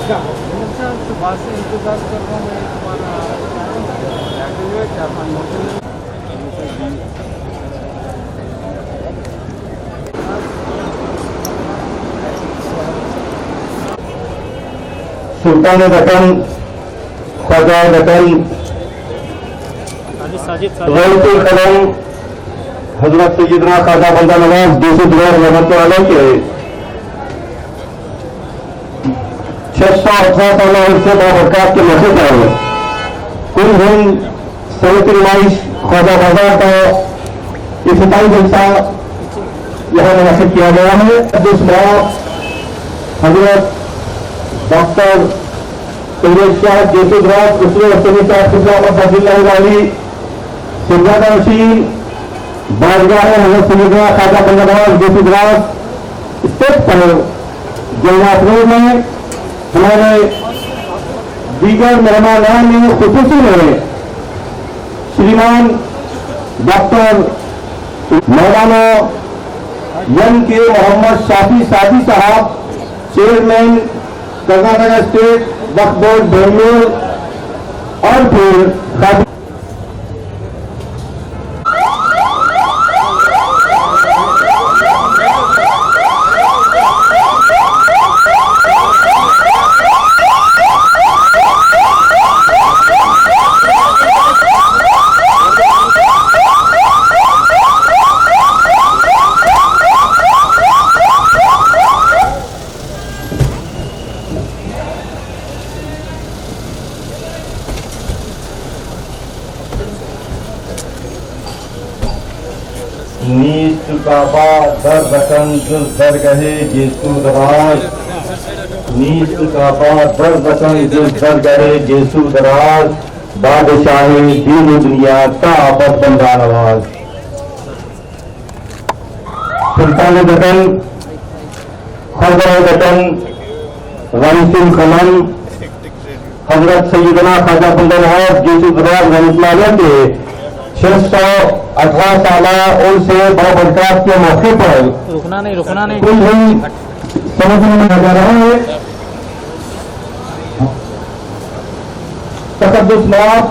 सुबह से इंतजार कर रहा हूँ मैं तुम्हारा क्या सुल्तान वतन ख्वाजा वतन रईसुल कलम हजरत सैयदना ख्वाजा बंदा नवाज दूसरी रहमत वाले के 618 साल से बाबरकत के मौके पर कुल हिंद समिति नुमाइश ख्वाजा बाजार का इफ्तिताई जलसा यहाँ मुनक़िद किया गया है। हजरत डॉक्टर सैयद शाह जेसुदराज उसमें वसनी साहब वाली सिंगादा नशीन बारगाह हजरत सैयदना ख्वाजा बंदा नवाज जेसुदराज स्टेज पर जलनाफरों में हमारे दीगर मेहमान में खुसूसी में श्रीमान डॉक्टर मौलाना एम के मोहम्मद शाफी सादी साहब चेयरमैन कर्नाटक स्टेट वक्फ बोर्ड बेंगलुरु और फिर नीच काबा दर बटन जुल दर गहे जेसु दराज नीच काबा दर बटन जुल दर गहे जेसु दराज बादशाही दीन दुनिया का आपत बंदा नवाज। सुल्तान वतन ख्वाजा वतन रईसुल कलम हजरत सैयदना ख्वाजा बंदा नवाज जेसु दराज रहमतुल्लाह के 618 साल उनसे बाबरकत के मौके पर रुकना नहीं कुल हिंद समझने में लगा रहा है। तकद्दुस नवाब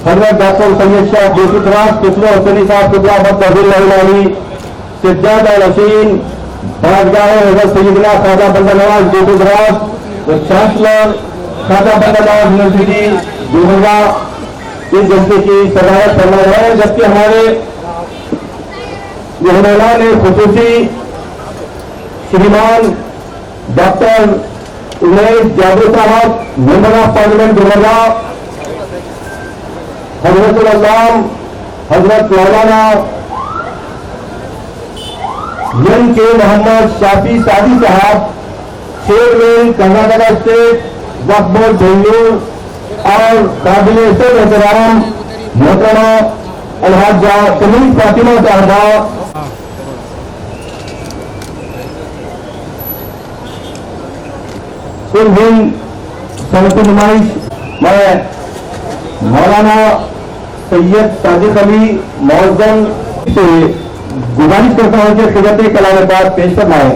हजरत डॉक्टर सैयद शाह जेसुदराज कुतुब हसनी साहब कुतुब अहमद सिद्धार्थ नशीन बारगाह हजरत सैयदना ख्वाजा बंदा नवाज जेसुदराज चांसलर ख्वाजा बंदा नवाज यूनिवर्सिटी गुलबर्गा इस जलसे की सजावट करना है। जबकि हमारे मेहमान ने खुसूसी श्रीमान डॉक्टर उमेश जादू साहब member of parliament Gulbarga Hazrat Allam Hazrat Maulana M के मोहम्मद शाफी सादी साहब चेयरमैन कर्नाटक स्टेट वक्फ बोर्ड बेंगलुरु और काबिल एहतराम मोहतरमा अलहाजा कमीज फातिमा साहबा कुल हिंद समिति नुमाइश मैं मौलाना सैयद साजिद अली मौजन से गुजारिश करता हूं कि खिदमत कलाम पाक पेश फरमाएं।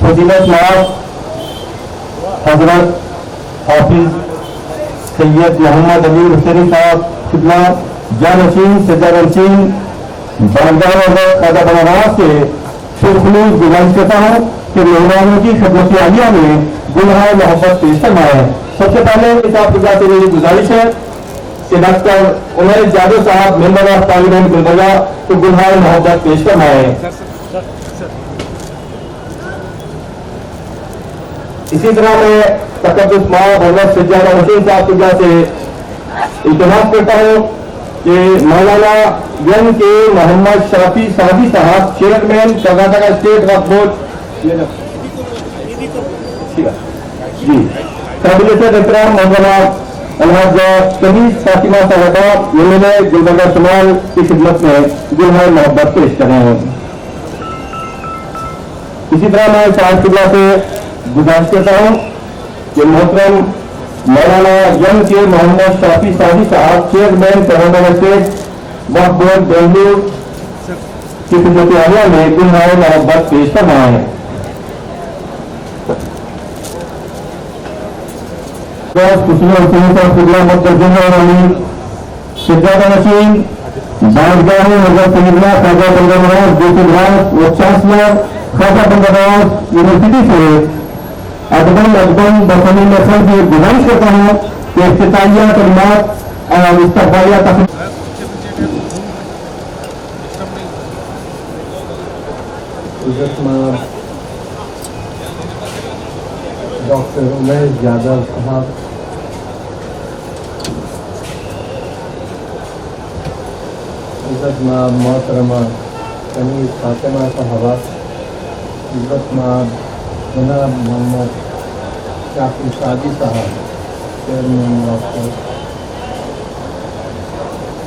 फजीलत नवाब हजरत हाफिज सैयद मोहम्मद अमीर हुसैनी साहब किबला जानशीन सज्जादशीन बारगाह खाजा बनारस से शुरुखलूस गुजारिश करता हूँ कि मेहमानों की खिदमत आलिया में गुलहार मोहब्बत पेश करवाएं। सबसे पहले इस आपका से मेरी गुजारिश है कि डॉक्टर उमर जादव साहब मेंबर ऑफ पार्लियामेंट गुलबर्गा को गुलहार मोहब्बत पेश करवाएं। इसी तरह मैं तकद्दुस मौलाना हज़रत सज्जादशीन साहब किबला से इल्तिमास करता हूँ कि मौलाना एन के मोहम्मद शफी सादी साहब चेयरमैन कर्नाटका स्टेट वक्फ बोर्ड जी काबिल एहतराम मौलाना अलहाज कमीज फातिमा साहबा एमएलए गुलबर्गा शुमाल की खिदमत में गुलहार मोहब्बत पेश कर रहे हैं। इसी तरह मैं साहब किबला से गुजारिश करता हूँ कि मोहतरम मौलाना एम के मोहम्मद शफी सादी साहब चेयरमैन कर्नाटका स्टेट वक्फ बोर्ड बेंगलुरु की खिदमत आलिया में गुलहार मोहब्बत पेश कर रहे हैं। सज्जादशीन बारगाह हज़रत सैयदना खाजा बंदरनवाज जोशीराज व चांसलर खाजा बंदरनवाज यूनिवर्सिटी से अकदम बसनी नसल की गुजारिश करता हूँ कि इफ्तिताहिया कलिमात और इस्तक़बालिया डॉक्टर उमेश यादव साहब, इज़्ज़त माब मोहतरमा कमीज फातिमा साहबा, इज़्ज़त माब जनाब मोहम्मद शाफी सादी साहब चेयरमैन वक्फ बोर्ड,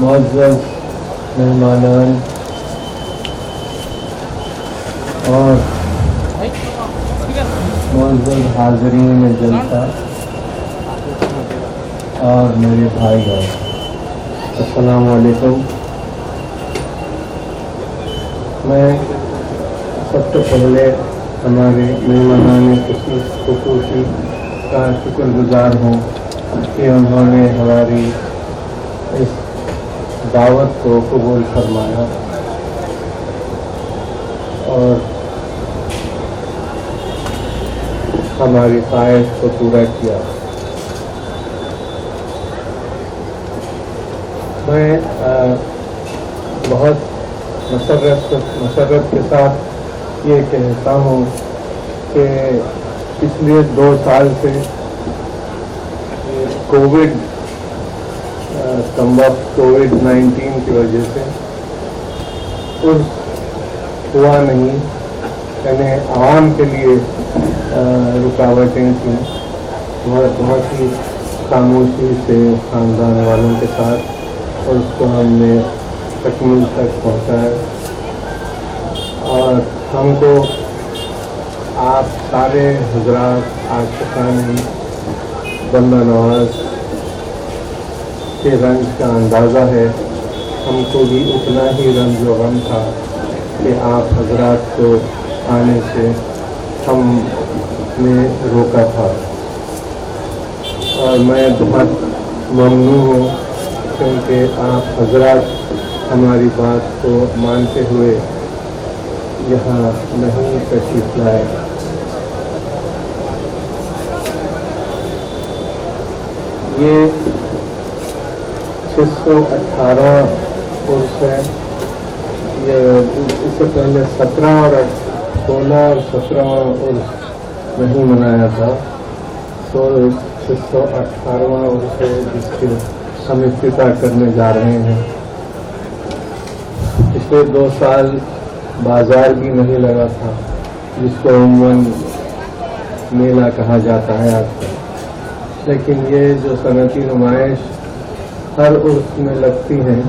मुअज़्ज़ज़ मेहमानान और मुअज़्ज़ज़ हाज़रीन जनता और मेरे भाई और अस्सलाम वालेकुम। मैं सबसे पहले हमारे मेहमानान खुसूसी का शुक्रगुजार हूँ कि उन्होंने हमारी इस दावत को कबूल फरमाया और हमारी ख्वाहिश को पूरा किया। मैं बहुत मसरत के साथ ये कहता हूँ कि पिछले 2 साल से कोविड-19 की वजह से उर्स हुआ नहीं, यानी आवाम के लिए रुकावटें थी। बहुत ही खामोशी से खानदान वालों के साथ और उसको हमने तकमील तक पहुँचाया और हमको आप सारे हजरात आशिकान बंदा नवाज के रंज का अंदाज़ा है। हमको भी उतना ही रंज व गम था कि आप हजरात को आने से हमने रोका था और मैं बहुत ममनून हूँ क्योंकि आप हजरात हमारी बात को मानते हुए यहाँ नहीं तशरीफ लाए। ये 618 उर्स है। ये इससे पहले 17 और 16 और 17 उर्स नहीं मनाया था, तो 618वां उर्स है जिसके हम इफ्तिताह करने जा रहे हैं। पिछले 2 साल बाजार भी नहीं लगा था, जिसको उम्मन मेला कहा जाता है आजकल, लेकिन ये जो सनती नुमाइश हर उर्स में लगती हैं,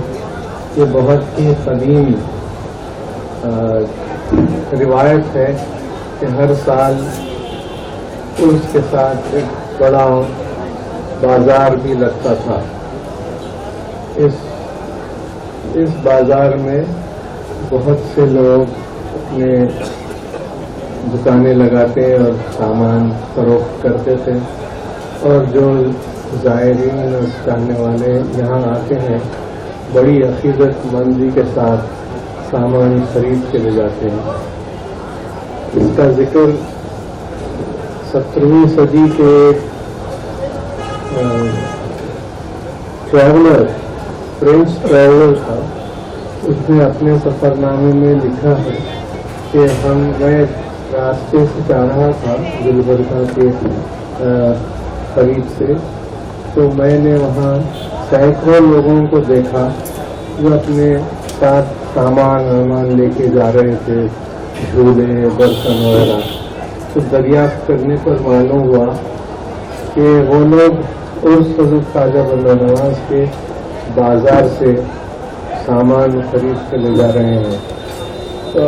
ये बहुत ही कदीम रिवायत है कि हर साल उर्स के साथ एक बड़ा बाजार भी लगता था। इस बाजार में बहुत से लोग अपने दुकानें लगाते और सामान फरोख्त करते थे और जो ज़ायरीन और चाहने वाले यहाँ आते हैं बड़ी अकीदतमंदी के साथ सामान खरीद के ले जाते हैं। इसका जिक्र 17वीं सदी के ट्रैवलर, फ्रेंच ट्रैवलर था, उसने अपने सफ़रनामे में लिखा है कि मैं रास्ते से जा रहा था गुलबर्गा के करीब से, तो मैंने वहाँ सैकड़ों लोगों को देखा जो अपने साथ सामान लेके जा रहे थे, झूले, बर्तन वगैरह। तो दरियाफ्त करने पर मालूम हुआ कि वो लोग उर्स हज़रत ख्वाजा बंदा नवाज के बाजार से सामान खरीद कर ले जा रहे हैं। तो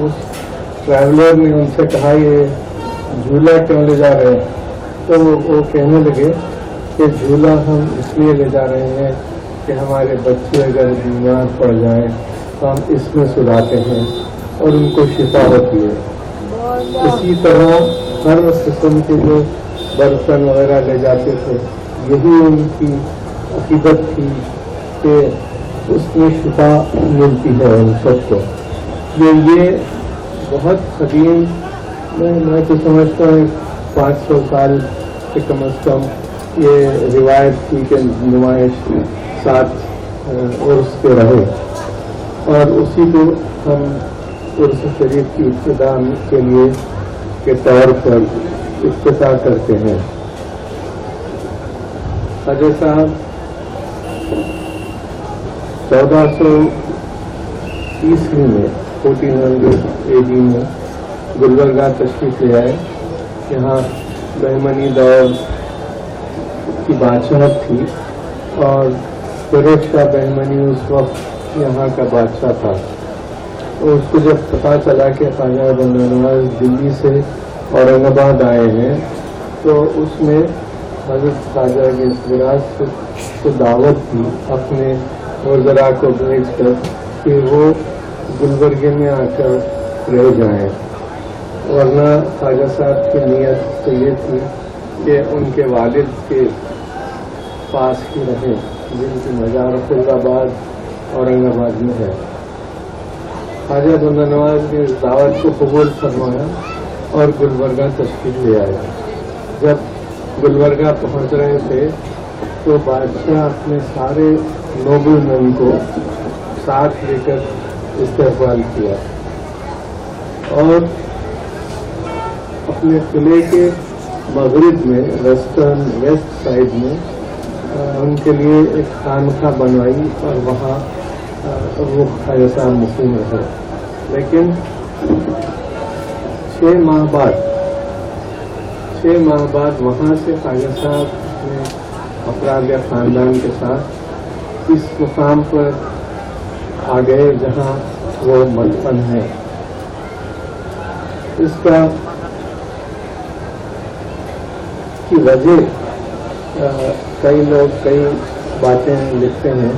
उस ट्रैवलर ने उनसे कहा ये झूला क्यों ले जा रहे हैं? तो वो कहने लगे कि झूला हम इसलिए ले जा रहे हैं कि हमारे बच्चे अगर बीमार पड़ जाएं तो हम इसमें सुलाते हैं और उनको शिफा होती है। इसी तरह हर किस्म के जो बर्तन वगैरह ले जाते थे, यही उनकी अकीदत थी कि उसमें शिफा मिलती है उन सबको। ये बहुत कदीम, मैं तो समझता हूँ 500 साल से कम अज़ कम ये रिवायत थी कि नुमाइश साथ उर्स के रहे, और उसी को हम उर्स शरीफ की इब्तिदा के लिए के तौर पर इफ्तिताह करते हैं। ख्वाजा साहब 1400 ईस्वी में 1400 AD में गुलबर्गा तशरीफ ले आए। यहाँ बहमनी दौर की बादशाहत थी और फिरोज शाह बहमनी उस वक्त यहाँ का बादशाह था। तो उसको जब पता चला कि ख्वाजा बंदा नवाज दिल्ली से औरंगाबाद आए हैं, तो उसने हज़रत ख्वाजा की विरासत को दावत दी अपने वज़रा को भेज कर कि वो गुलबर्गे में आकर रह जाएं, वरना ख्वाजा साहब की नीयत तो ये थी कि उनके वालिद के पास ही रहें, जिनकी मज़ार फैज़ाबाद औरंगाबाद में है। ख्वाजा बंदा नवाज ने इस दावत को कबूल फरमाया और गुलबर्गा तशरीफ ले आया। जब गुलबर्गा पहुंच रहे थे तो बादशाह अपने सारे नोबलमैन को साथ लेकर इस्तेकबाल किया और अपने किले के मगरिब में वेस्ट साइड में उनके लिए एक खानका बनवाई और वहाँ वो ख्वाजा साहब मुकीम रहे। लेकिन 6 माह बाद वहाँ से ख्वाजा साहब अपने अफराद या ख़ानदान के साथ इस मुकाम पर आ गए जहाँ वो मदफन है। इसका की वजह कई लोग कई बातें लिखते हैं।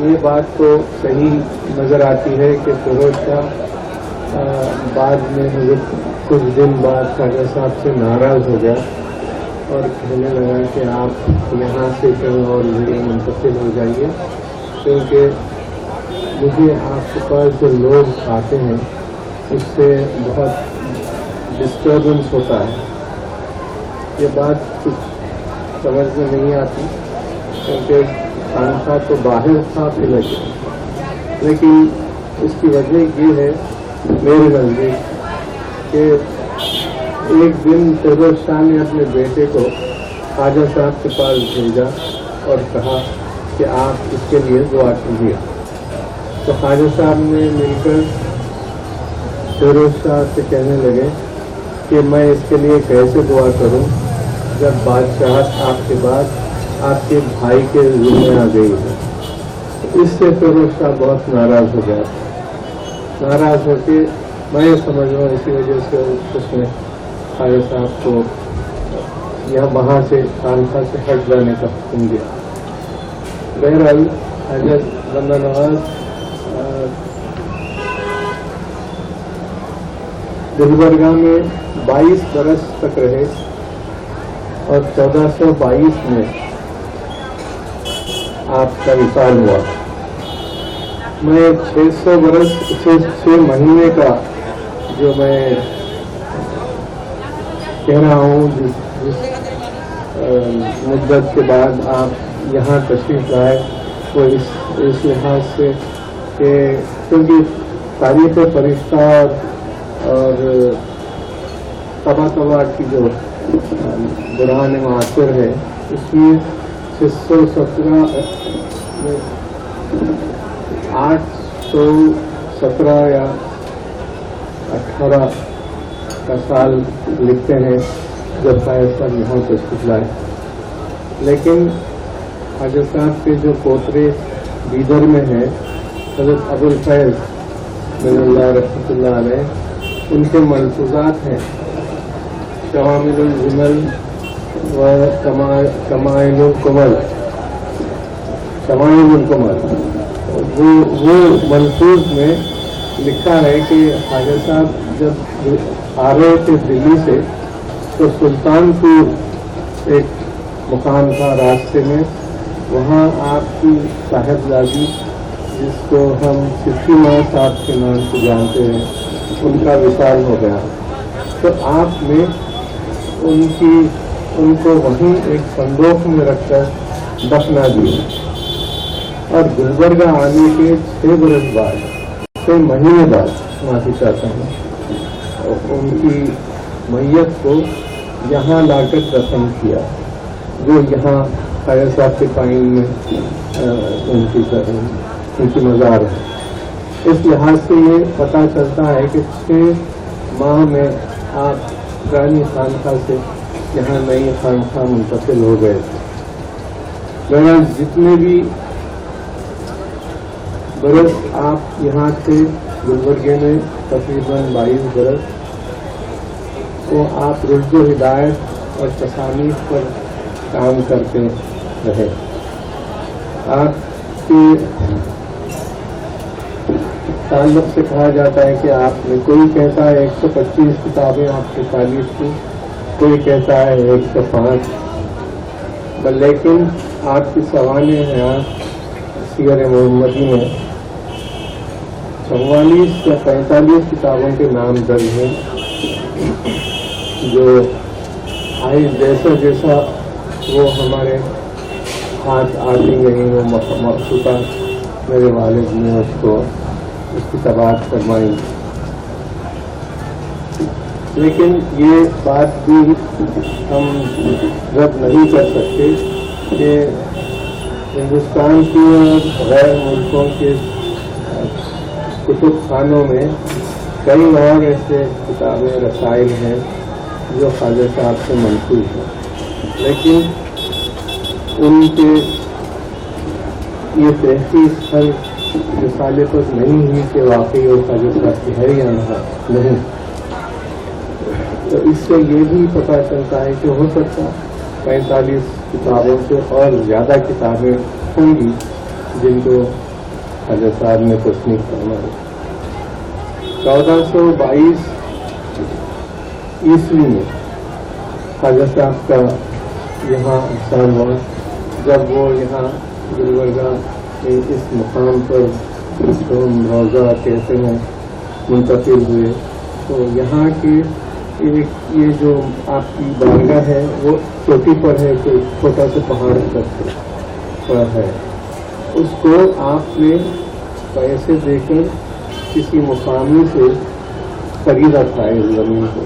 ये बात तो सही नज़र आती है कि फिरोज शाह बाद में कुछ दिन बाद ख्वाजा साहब से नाराज़ हो गया और कहने लगा कि आप यहाँ से कहीं और जगह मुंतकिल हो जाइए, क्योंकि मुझे आपके पास जो लोग आते हैं उससे बहुत डिस्टर्बेंस होता है। ये बात कुछ समझ में नहीं आती, क्योंकि खानका तो बाहर था किले के, लेकिन इसकी वजह ये है मेरे नज़दीक कि एक दिन फिरोज शाह ने अपने बेटे को ख्वाजा साहब के पास भेजा और कहा कि आप इसके लिए दुआ कीजिए। तो ख्वाजा साहब ने मिलकर फिरोज शाह से कहने लगे कि मैं इसके लिए कैसे दुआ करूं जब बादशाहत आपके बाद आपके भाई के ज़िम्मे आ गई है। इससे फिरोज शाह बहुत नाराज़ हो गया। नाराज़ होकर मैं ये समझ रहा हूँ इसी वजह से उसने ख्वाजा साहब को यहाँ वहाँ से खानका से हट जाने का हुक्म दिया। बहरहाल ख्वाजा बंदा नवाज गुलबर्गा में 22 बरस तक रहे और 1422 में आपका विशाल हुआ। मैं 600 बरस से 6 महीने का जो मैं कह रहा हूँ, जिस मुद्दत के बाद आप यहाँ तशरीफ लाए, वो इस लिहाज से कि क्योंकि तारीख फरिश्ता और तबा की जो बुरहान मासिर है, उसमें 617 817 या 18 का साल लिखते हैं जब ख्वाजा साहब यहाँ तशरीफ लाए। लेकिन ख्वाजा साहब के जो पोतरे बीदर में हैं, हज़रत अबुल फैज़ मिनल्लाह रहमतुल्लाह अलैह, उनके मलफूज़ात हैं शवामिलुल जुमल व शमाइलुल कमल। वो मलफूज में लिखा है कि ख्वाजा साहब जब आ रहे थे दिल्ली से, तो सुल्तानपुर एक मुकाम था रास्ते में, वहाँ आपकी साहिबजादी, जिसको हम सिद्दी माँ साहब के नाम से जानते हैं, उनका विशाल हो गया। तो आपने उनको वहीं एक संदूक में रखकर दफना दिया और गुलबर्गा आने के 6 बरस बाद, 6 महीने बाद, माफी चाहता हूँ, उनकी मैयत को यहाँ लाकर दफन किया, जो यहाँ ख्वाजा साहब के पाइन में उनकी मज़ार है। इस लिहाज से ये पता चलता है कि 6 माह में आप पुरानी खानखा से यहाँ नई खानखा मुंतकिल हो गए थे। बहरहाल जितने भी बरस आप यहाँ थे गुलबर्गे में, तकरीबन 22 बरस, वो आप रुश्द हिदायत और तसानीफ पर काम करते रहे। आपके ताल्लुक से कहा जाता है कि आपने, कोई कहता है 125 किताबें आपने तालीफ की, कोई कहता है 105, लेकिन आपकी सवाने हयात सीयर मोहम्मदी में 44 या 45 किताबों के नाम दर्ज हैं, जो आई जैसा जैसा वो हमारे हाथ आती गई, वो मखसूसा मेरे वालिद ने उसकी तबाद फरमाई। लेकिन ये बात भी हम रद्द नहीं कर सकते कि हिंदुस्तान की और गैर मुल्कों के कुतुब खानों में कई और ऐसे किताबें रसाइल हैं जो ख्वाजा साहब से मंसूब हैं, लेकिन उनके ये तहकीक हर मिसाले पर नहीं हुई कि वाकई वो ख्वाजा साहब की है या नहीं। तो इससे ये भी पता चलता है कि हो सकता 45 किताबों से और ज़्यादा किताबें होंगी जिनको ख्वाजा साहब ने तस्नीफ फरमाई। 1422 ईस्वी में ख्वाजा साहब का यहाँ इंसान हुआ, जब वो यहाँ गुलबर्गा के इस मुकाम पर, जिसको हम रोज़ा कहते हैं, मुंतकिल हुए। तो यहाँ के ये जो आपकी बारगाह है वो चोटी पर है, कोई छोटा सा पहाड़ पर है, उसको आपने पैसे देकर किसी मुकामी से खरीदा था। इस जमीन को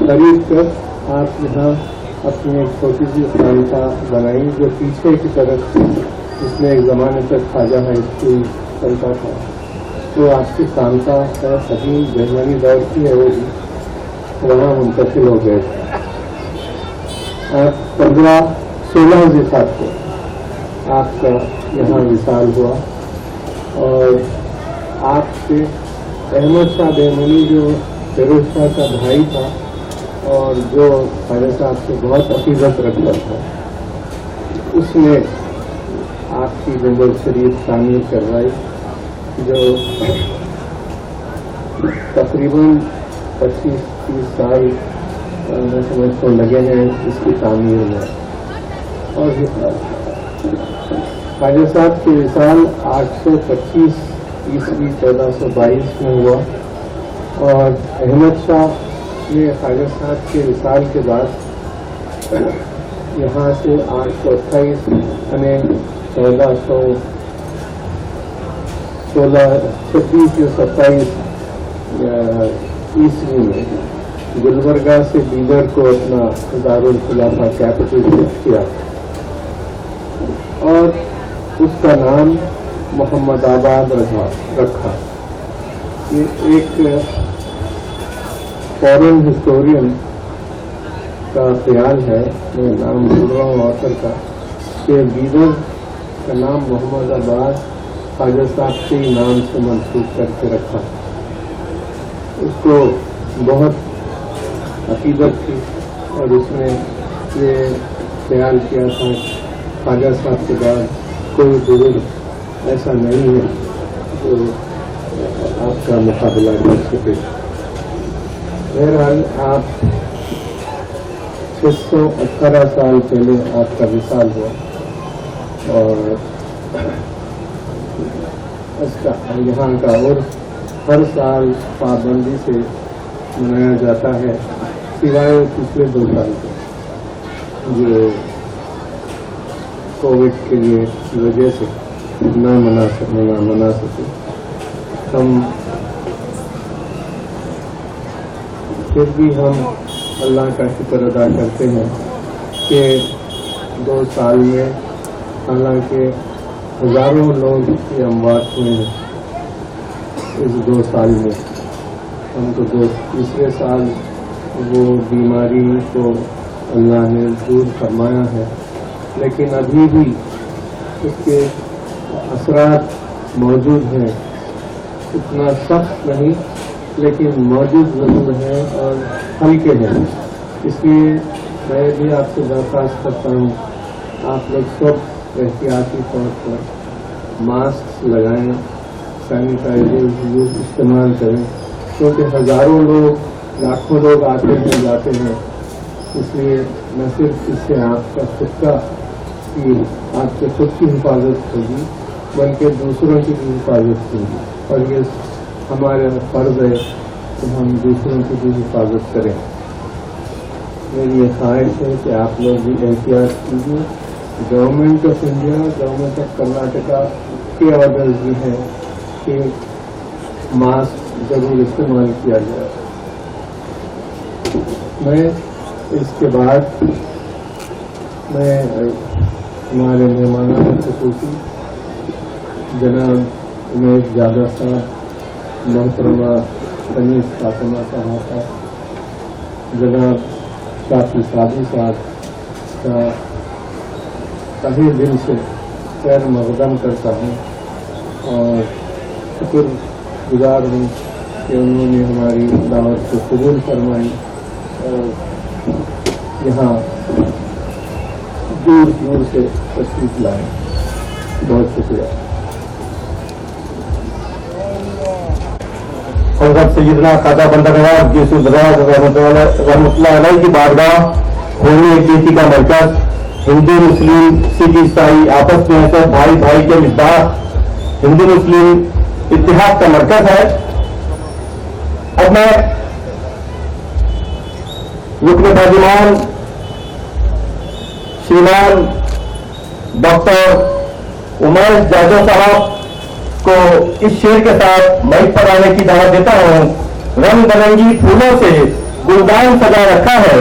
खरीद कर आप यहाँ अपनी एक छोटी सी खानका बनाई, जो पीछे की तरफ जिसमें एक ज़माने तक ख्वाजा हाई स्कूल चलता था, तो आपकी खानका है, सभी जर्मनी दौर की है, वो भी वहाँ मुंतकिल हो गए थे। 1516 जिसात को आपका यहाँ विशाल हुआ और आपसे अहमद शाह बेमनी, जो फिरोज शाह का भाई था और जो ख्वाजा साहब से बहुत अकीदत रखता था, उसने आपकी जंगल शरीफ शामिल करवाई, जो तकरीबन 25-30 साल मैं समझता हूँ लगे हैं इसकी तामीर में। और ख्वाजा साहब की विसाल 825 ईस्वी 1422 में हुआ और अहमद शाह ने ख्वाजा साहब के विसाल के बाद यहाँ से 828 यानी 1426 या 27 ईस्वी में गुलबर्गा से बीदर को अपना दारुल खिलाफा कैपिटल किया और उसका नाम मोहम्मदाबाद रखा। ये एक फॉरेन हिस्टोरियन का ख्याल है, मैं नाम भूल रहा हूँ ऑथर का, कि बीदर का नाम मोहम्मदाबाद ख्वाजा साहब के नाम से मंसूब करके रखा। उसको बहुत अकीदत थी और उसने ये ख्याल किया था ख्वाजा साहब के बाद कोई बुजुर्ग ऐसा नहीं है जो आपका मुकाबला कर सके। बहरहाल आप 618 साल पहले आपका विसाल हुआ और इसका यहाँ का और हर साल पाबंदी से मनाया जाता है सिवाय पिछले 2 साल के जो कोविड के लिए की वजह से ना मना सके। हम फिर भी हम अल्लाह का शुक्र अदा करते हैं कि 2 साल में हालांकि हजारों लोग की अमवात हुए हैं इस 2 साल में। हमको तीसरे साल वो बीमारी को अल्लाह ने दूर फरमाया है, लेकिन अभी भी उसके असरात मौजूद हैं। इतना सख्त नहीं लेकिन मौजूद जरूर है और हल्के हैं। इसलिए मैं भी आपसे दरख्वास्त करता हूँ आप लोग सब एहतियाती तौर पर मास्क लगाएं, सैनिटाइजर इस्तेमाल करें, क्योंकि हजारों लोग लाखों लोग आते हैं जाते हैं। इसलिए न सिर्फ इससे आपका आपके खुद की हिफाजत होगी बल्कि दूसरों की भी हिफाजत होगी और ये हमारा फर्ज है कि हम दूसरों की भी हिफाजत करें। मेरी ये ख्वाहिश है कि आप लोग भी एहतियात कीजिए। Government of India, government of Karnataka के ऑर्डर्स भी हैं कि मास्क जरूर इस्तेमाल किया जाए। मैं इसके बाद मैं हमारे मेहमानों खुसूसी जनाब उमेश जादा साहब, मोहतरमा तनीस फातिमा साहब, जनाब शाफी सादी साहब का तहे दिल से खैर मकदम करता हूँ और शुक्रगुजार हूँ कि उन्होंने हमारी दावत को कबूल फरमाई और यहाँ दूर दूर से तशरीफ लाए। बहुत शुक्रिया। हज़रत सैयदना ख्वाजा बंदा नवाज यूसुफ बदार रहमतुल्लाह अलैह की बारगाह होली एकजुटती का मरकज, हिंदू मुस्लिम सिख ईसाई आपस में ऐसे भाई भाई के मिसदार हिंदू मुस्लिम इत्तेहाद का मरकज है। अब मैं रुकन बाजुमान श्रीमान डॉक्टर उमेश जादव साहब को इस शेर के साथ माइक पर आने की दावत देता हूँ। रंग बिरंगी फूलों से गुलदान सजा रखा है,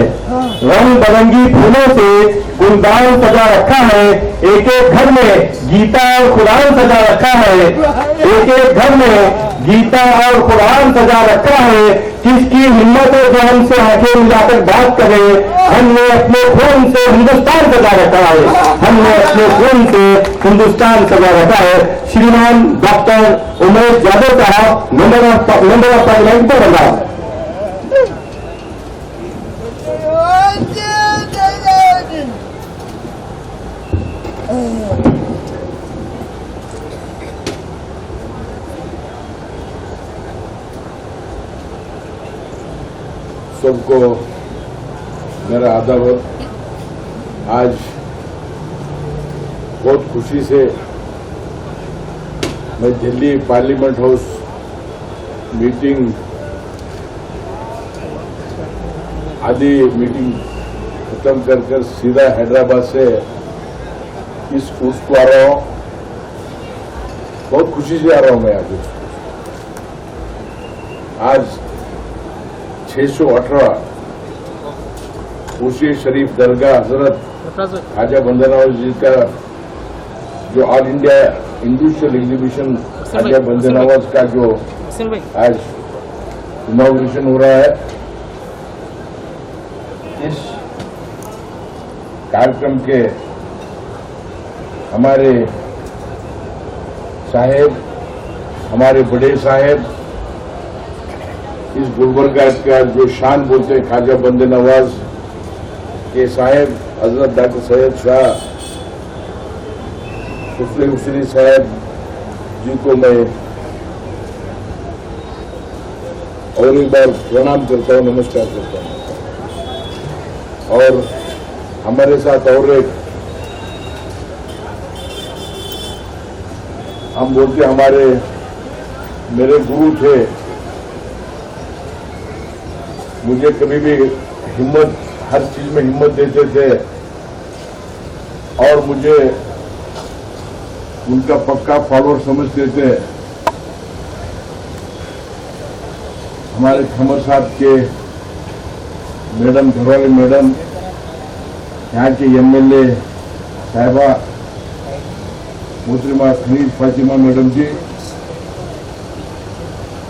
रंग बिरंगी फूलों से गुलदान सजा रखा है, एक एक घर में गीता और कुरान सजा रखा है, एक एक घर में गीता और कुरान सजा रखा है। किसकी हिम्मत है जो हमसे आंखें मिलाकर बात करे, हमने अपने खून से हिंदुस्तान सजा रखा है, हमने अपने खून से हिंदुस्तान सजा रखा है। श्रीमान डॉक्टर उमेश यादव साहब, मेंबर ऑफ पार्लियामेंट पर बंगाल। सबको मेरा आदाब। आज बहुत खुशी से मैं दिल्ली पार्लियामेंट हाउस मीटिंग आदि मीटिंग खत्म कर सीधा हैदराबाद से इस कोर्स को आ रहा हूं। बहुत खुशी से आ रहा हूं मैं आज 618 कोशी शरीफ दरगाह हजरत ख्वाजा बंदा नवाज जी का जो all India industrial exhibition Khwaja Banda Nawaz का जो आज इनॉग्रेशन हो रहा है, इस कार्यक्रम के हमारे साहेब, हमारे बड़े साहेब, इस गुलबर्गा का जो शान बोलते हैं ख्वाजा बंदे नवाज के साहेब हजरत डॉक्टर सैयद शाह हुसैनी साहब जी को मैं और एक बार प्रणाम करता हूँ, नमस्कार करता हूँ। और हमारे साथ और एक हम बोलते हमारे मेरे गुरु थे, मुझे कभी भी हिम्मत, हर चीज में हिम्मत देते थे और मुझे उनका पक्का फॉलोअर समझते थे। हमारे खमर साहब के मैडम, घरवाली मैडम, यहाँ के एमएलए साहिबा मोहतरमा खनीज फातिमा मैडम जी,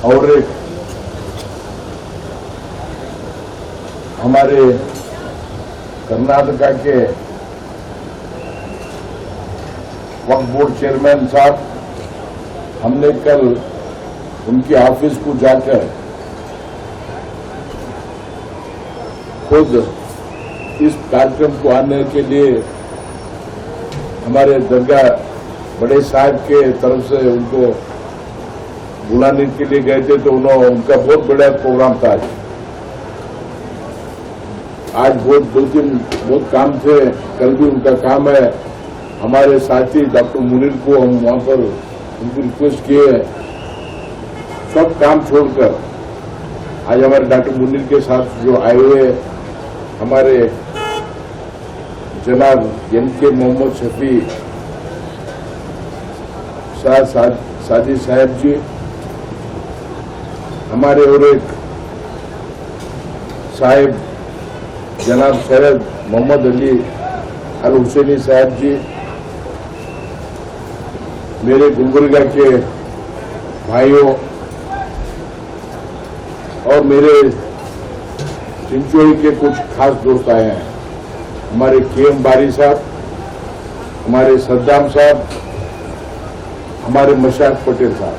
और एक हमारे कर्नाटका के वक्फ बोर्ड चेयरमैन साहब, हमने कल उनके ऑफिस को जाकर खुद इस कार्यक्रम को आने के लिए हमारे दरगाह बड़े साहब के तरफ से उनको बुलाने के लिए गए थे, तो उनका बहुत बड़ा प्रोग्राम था। आज बहुत काम थे, कल भी उनका काम है। हमारे साथी डॉक्टर मुनीर को हम वहां पर उनको रिक्वेस्ट किए, सब काम छोड़कर आज हमारे डॉक्टर मुनीर के साथ जो आए हुए हमारे जनाब एनके मोहम्मद शफी सादी साहब जी, हमारे और एक साहिब जनाब सैयद मोहम्मद अली अल हुसैनी साहब जी, मेरे गुलबर्गा के भाइयों और मेरे चिंचोई के कुछ खास दोस्त आए हैं, हमारे केएम बारी साहब, हमारे सद्दाम साहब, हमारे मशाक पटेल साहब।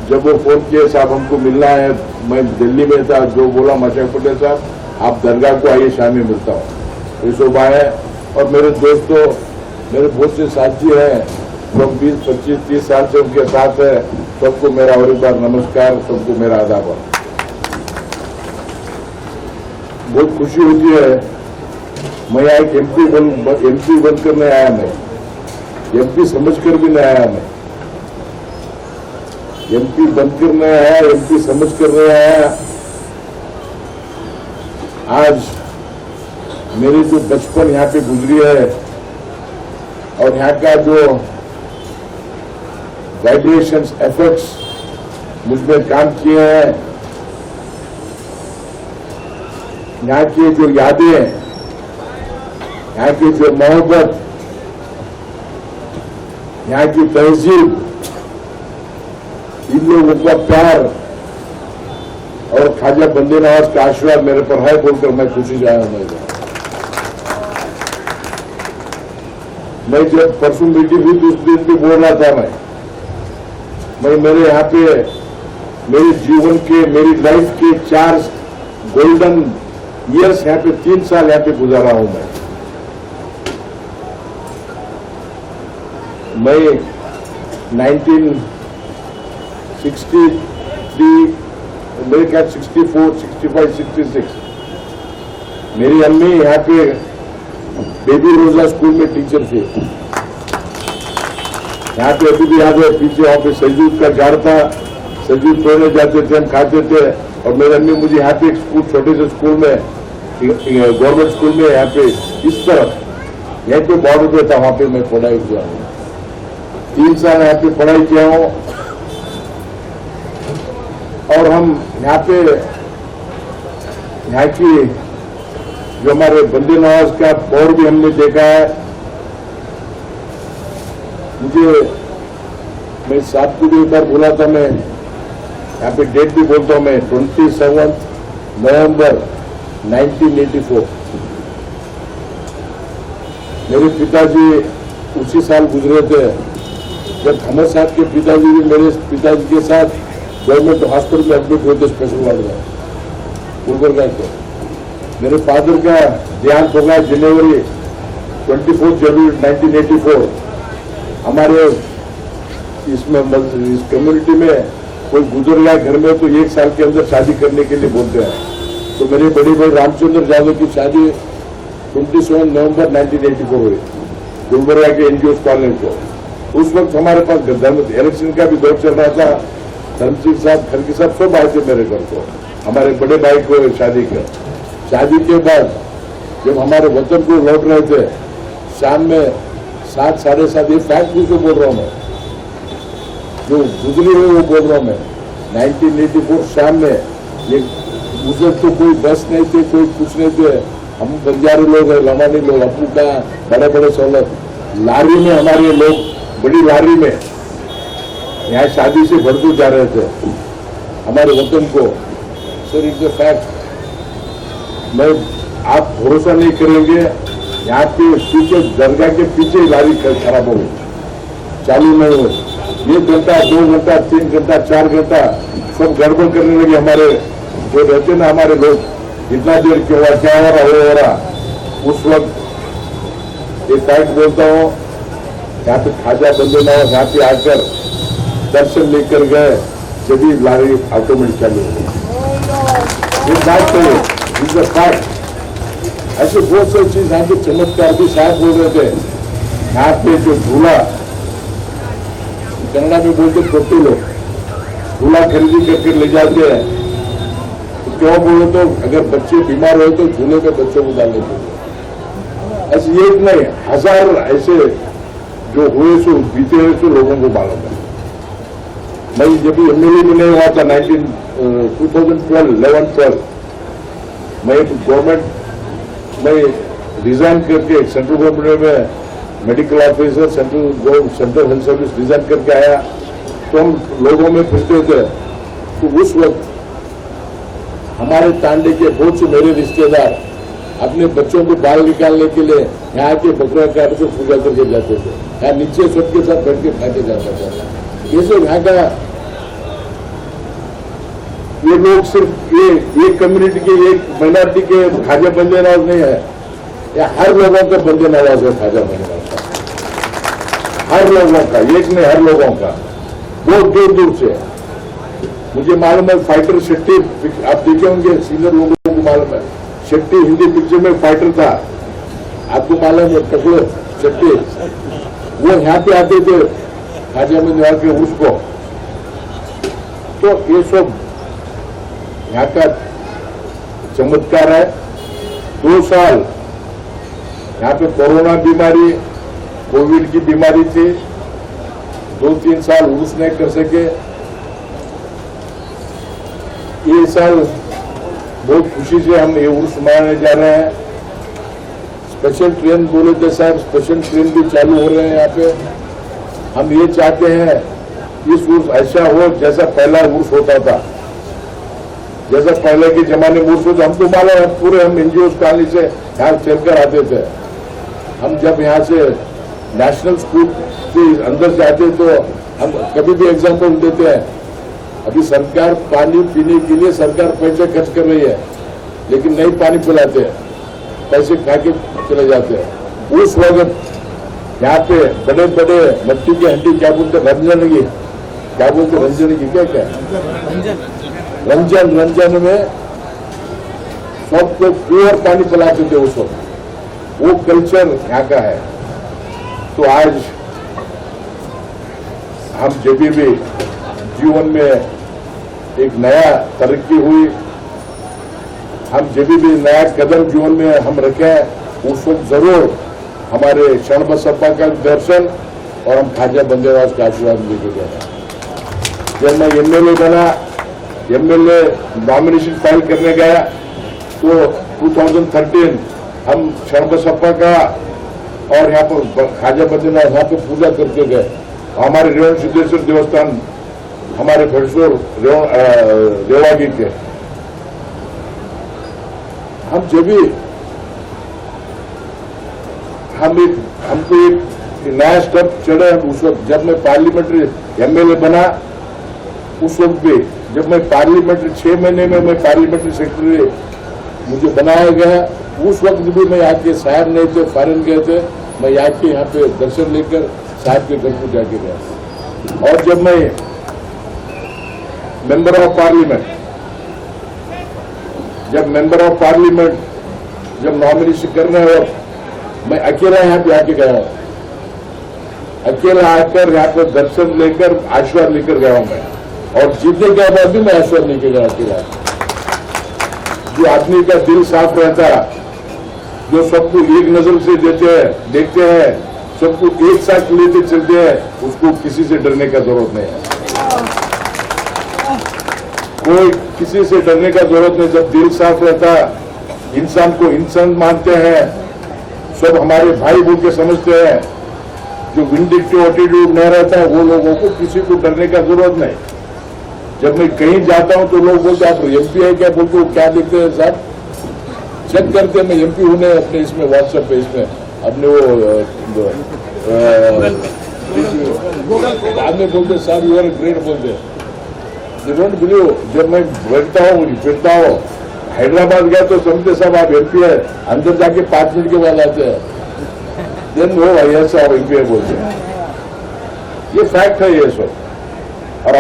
जब वो फोन किए साहब हमको मिलना है, मैं दिल्ली में था, जो बोला मशाक पटेल साहब आप दरगाह को आइए, शाम में मिलता हूँ। ये सब आए और मेरे दोस्तों, मेरे बहुत से साथी हैं, सब 20, 25, 30 साल से उनके साथ है, सबको मेरा और एक बार नमस्कार, सबको मेरा आदाब। बहुत खुशी होती है, मैं एक एमपी बनकर नहीं आया, मैं एमपी समझकर भी नहीं आया, मैं एमपी बनकर नहीं आया, एमपी समझकर नहीं आया। आज मेरी जो बचपन यहाँ पे गुजरी है और यहाँ का जो वाइब्रेशंस, एफर्ट्स मुझ में काम किए हैं, यहाँ की जो यादें, यहाँ की जो मोहब्बत, यहाँ की तहजीब, इन लोगों का प्यार और ख्वाजा बंदे नवाज का आशीर्वाद मेरे पर है बोलकर मैं खुशी से आया हूं। मैं जब परसों मीटिंग हुई तो उस दिन भी बोल रहा था, मैं मेरे यहाँ पे मेरे जीवन के, मेरी लाइफ के 4 गोल्डन ईयर्स यहाँ पे 3 साल यहाँ पे गुजारा हूं मैं 1963 मेरे ख्याल 64, 65, 66। मेरी अम्मी यहाँ पे बेबी रोजा स्कूल में टीचर थी। यहाँ पे अभी भी याद है, पीछे वहाँ पे सजूद का झाड़ था, सजूद तोड़ने जाते थे, हम खाते थे। और मेरी अम्मी मुझे यहाँ पे एक स्कूल, छोटे से स्कूल में, गवर्नमेंट स्कूल में यहाँ पे इस तरफ यहीं पे बॉर्डर पे था, वहाँ पे मैं पढ़ाई किया हूँ। 3 साल यहाँ पे पढ़ाई किया हूँ। और हम यहाँ पे यहाँ की जो हमारे बंदे नवाज का दौर भी हमने देखा है। मैं साहब को भी एक बार बोला था, मैं यहाँ पे डेट भी बोलता हूँ मैं, 27 नवंबर 1984। मेरे पिताजी उसी साल गुजरे थे जब थॉमस साहब के पिताजी भी मेरे पिताजी के साथ गवर्नमेंट हॉस्पिटल में एडमिट हुए थे, स्पेशल वार्ड में गुलबर्गा के। मेरे फादर का देहांत हो गया जनवरी 24 जनवरी 1984। हमारे इसमें इस कम्युनिटी में कोई गुजर गया घर में तो 1 साल के अंदर शादी करने के लिए बोलते हैं। तो मेरे बड़े भाई रामचंद्र यादव की शादी 27 नवंबर 1984 हुई गुलबर्गा के एनजीओ कॉलेज को। उस वक्त हमारे पास इलेक्शन का भी दौर चल रहा था। धर्मसिंह साहब, खड़गे साहब सब आए थे मेरे घर को, हमारे बड़े भाई को शादी के बाद जब हमारे वतन को लौट रहे थे, शाम में 7 साढ़े 7, ये फैक्ट भी तो बोल रहा हूँ मैं, जो गुजरी हुई वो बोल रहा हूँ मैं। 1984 शाम में ये गुजर तो कोई बस नहीं थे, कोई कुछ नहीं थे। हम बंजारी लोग हैं, लमानी लोग, अपू का बड़े बड़े सहूलत, लारी में हमारे लोग, बड़ी लारी में यहाँ शादी से भरपूर जा रहे थे हमारे वतन को। Sir it's a fact. मैं, आप भरोसा नहीं करेंगे, यहाँ पे पीछे दरगाह के पीछे लारी खराब हो गई, चालू नहीं हुई। 1 घंटा 2 घंटा 3 घंटा 4 घंटा सब गड़बड़ करने लगे। हमारे जो रहते ना हमारे लोग, इतना देर क्यों हुआ, क्या हो रहा। उस वक्त एक फैक्ट बोलता हूँ, यहाँ पे खाजा बंदे ना यहाँ पे आकर दर्शन लेकर गए, जब भी लारी ऑटोमेटिक चालू हो गई। ये बात तो इज अ फैक्ट। ऐसे बहुत सारी चीज यहाँ पे चमत्कार भी साहब बोल रहे थे। यहाँ पे जो झूला, कन्नड़ा में बोलते छोटे लोग झूला खरीदी करके ले जाते हैं, तो क्यों बोलो तो अगर बच्चे बीमार हो तो झूले पे बच्चों को डालने के लिए। ऐसे एक नहीं, 1000 ऐसे जो हुए सो बीते हुए सो लोगों को मालूम है। मैं जब भी एमएलए में नहीं हुआ था 2012 मैं गवर्नमेंट में रिजाइन करके सेंट्रल गवर्नमेंट में medical officer central health service resign करके आया। तो हम लोगों में फिरते थे, तो उस वक्त हमारे तांडे के बहुत से मेरे रिश्तेदार अपने बच्चों को बाल निकालने के लिए यहाँ के बकरा काट को पूजा करके जाते थे। यहाँ नीचे सबके साथ बैठ के खाते जाता था। ये सब यहाँ का, ये लोग सिर्फ ये कम्युनिटी के, एक माइनॉरिटी के खाजा बंदे नवाज नहीं है, या हर लोगों का बंदे नवाज है खाजा बंदे नवाज का, हर लोगों का, एक नहीं हर लोगों का, बहुत दूर दूर से। मुझे मालूम है फाइटर शेट्टी, आप देखे होंगे, सीनियर लोगों को मालूम है, शेट्टी हिंदी पिक्चर में फाइटर था, आपको मालूम है, टकलो शेट्टी, वो यहाँ पे आते थे खाजा बंदे नवाज के उसको। तो ये सब यहाँ का चमत्कार है। 2 साल यहाँ पे कोरोना बीमारी, कोविड की बीमारी थी, 2-3 साल उर्स नहीं कर सके। ये साल बहुत खुशी से हम ये उर्स मनाने जा रहे हैं। स्पेशल ट्रेन बोले थे साहब, स्पेशल ट्रेन भी चालू हो रहे हैं यहाँ पे। हम ये चाहते हैं इस उर्स ऐसा हो जैसा पहला उर्स होता था, जैसा पहले के जमाने में उर्स होता। हम तो मालूम है पूरे, हम एनजीओ कॉलोनी से यहाँ चलकर आते थे। हम जब यहाँ से नेशनल स्कूल के अंदर जाते तो हम कभी भी एग्जाम्पल देते हैं, अभी सरकार पानी पीने के लिए सरकार पैसे खर्च कर रही है, लेकिन नहीं पानी पिलाते हैं, पैसे खा के चले जाते हैं। उस वक्त यहाँ पे बड़े बड़े मट्टी की हड्डी, क्या बोलते रंजन की, क्या बोलते रंजन की, क्या रंजन में सबको प्योर पानी पिलाते थे उस वक्त। वो कल्चर यहाँ का है। तो आज हम जब भी जीवन में एक नया तरक्की हुई, हम जब भी नया कदम जीवन में हम रखें, उस वक्त जरूर हमारे क्षण बसप्पा का दर्शन और हम ख्वाजा बंदेवास का आशीर्वाद लेके गए। जब मैं एमएलए बना, एमएलए नॉमिनेशन फाइल करने गया तो 2013 हम क्षण बसप्पा का और यहाँ पर ख्वाजा बंदेवास यहाँ पे पूजा करके गए। हमारे रेवण सिद्धेश्वर देवस्थान हमारे भटसोर रेवागी के, हम जब भी हमको एक नया स्टेप चढ़े। उस वक्त जब मैं पार्लियामेंट्री एमएलए बना, उस वक्त भी जब मैं पार्लियामेंट्री 6 महीने में मैं पार्लियामेंट्री सेक्रेटरी मुझे बनाया गया, उस वक्त भी मैं यहाँ के साहब नहीं थे, फॉरेन गए थे, मैं यहाँ पे दर्शन लेकर साहब के घर को जाके गया। और जब मैं मेंबर ऑफ पार्लियामेंट जब नॉमिनेशन करने और मैं अकेला यहाँ पे आके गया हूँ, अकेला आकर यहाँ पर दर्शन लेकर आशीर्वाद लेकर गया हूँ मैं। और जीतने के बाद भी मैं आशीर्वाद लेके गया अकेला। जो आदमी का दिल साफ रहता, जो सबको एक नजर से देखते हैं, सबको एक साथ लेते चलते हैं, उसको किसी से डरने का जरूरत नहीं है। कोई किसी से डरने का जरूरत नहीं। जब दिल साफ रहता, इंसान को इंसान मानते हैं, सब हमारे भाई बोल के समझते हैं, जो विंडिक्टिव एटीट्यूड नहीं रहता है, वो लोगों को किसी को डरने का जरूरत नहीं। जब मैं कहीं जाता हूं तो लोग बोलते आप एमपी है क्या, बोलते वो क्या देखते हैं साहब, चेक करते हैं मैं एमपी हूं नहीं अपने इसमें व्हाट्सएप पे इसमें अपने वो आदमी बोलते साहब यू आर ग्रेट बोलते। यू डोंट बिलीव, जब मैं बैठता हूँ फिरता हूँ, हैदराबाद गया तो समझते साहब आप एमपी है, अंदर जाके 5 मिनट के बाद आते हैं, देन वो ऐसा आप एमपी है बोलते हैं। ये फैक्ट है ये सब। और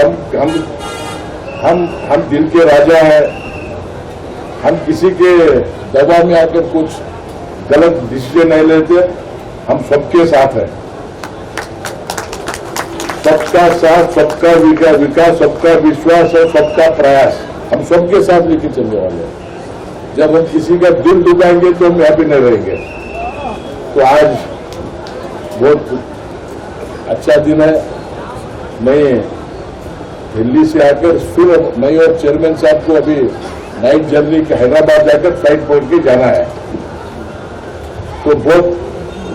हम दिल के राजा हैं, हम किसी के दबाव में आकर कुछ गलत डिसीजन नहीं लेते, हम सबके साथ हैं। सबका साथ, सबका विकास, सबका विश्वास और सबका प्रयास, हम सबके साथ लेके चलने वाले हैं। जब हम किसी का दिल दुखाएंगे तो हम यहाँ पे नहीं रहेंगे। तो आज बहुत अच्छा दिन है। मैं दिल्ली से आकर फिर मैं और चेयरमैन साहब को अभी नाइट जर्नी के हैदराबाद जाकर फ्लाइट पकड़ के जाना है, तो बहुत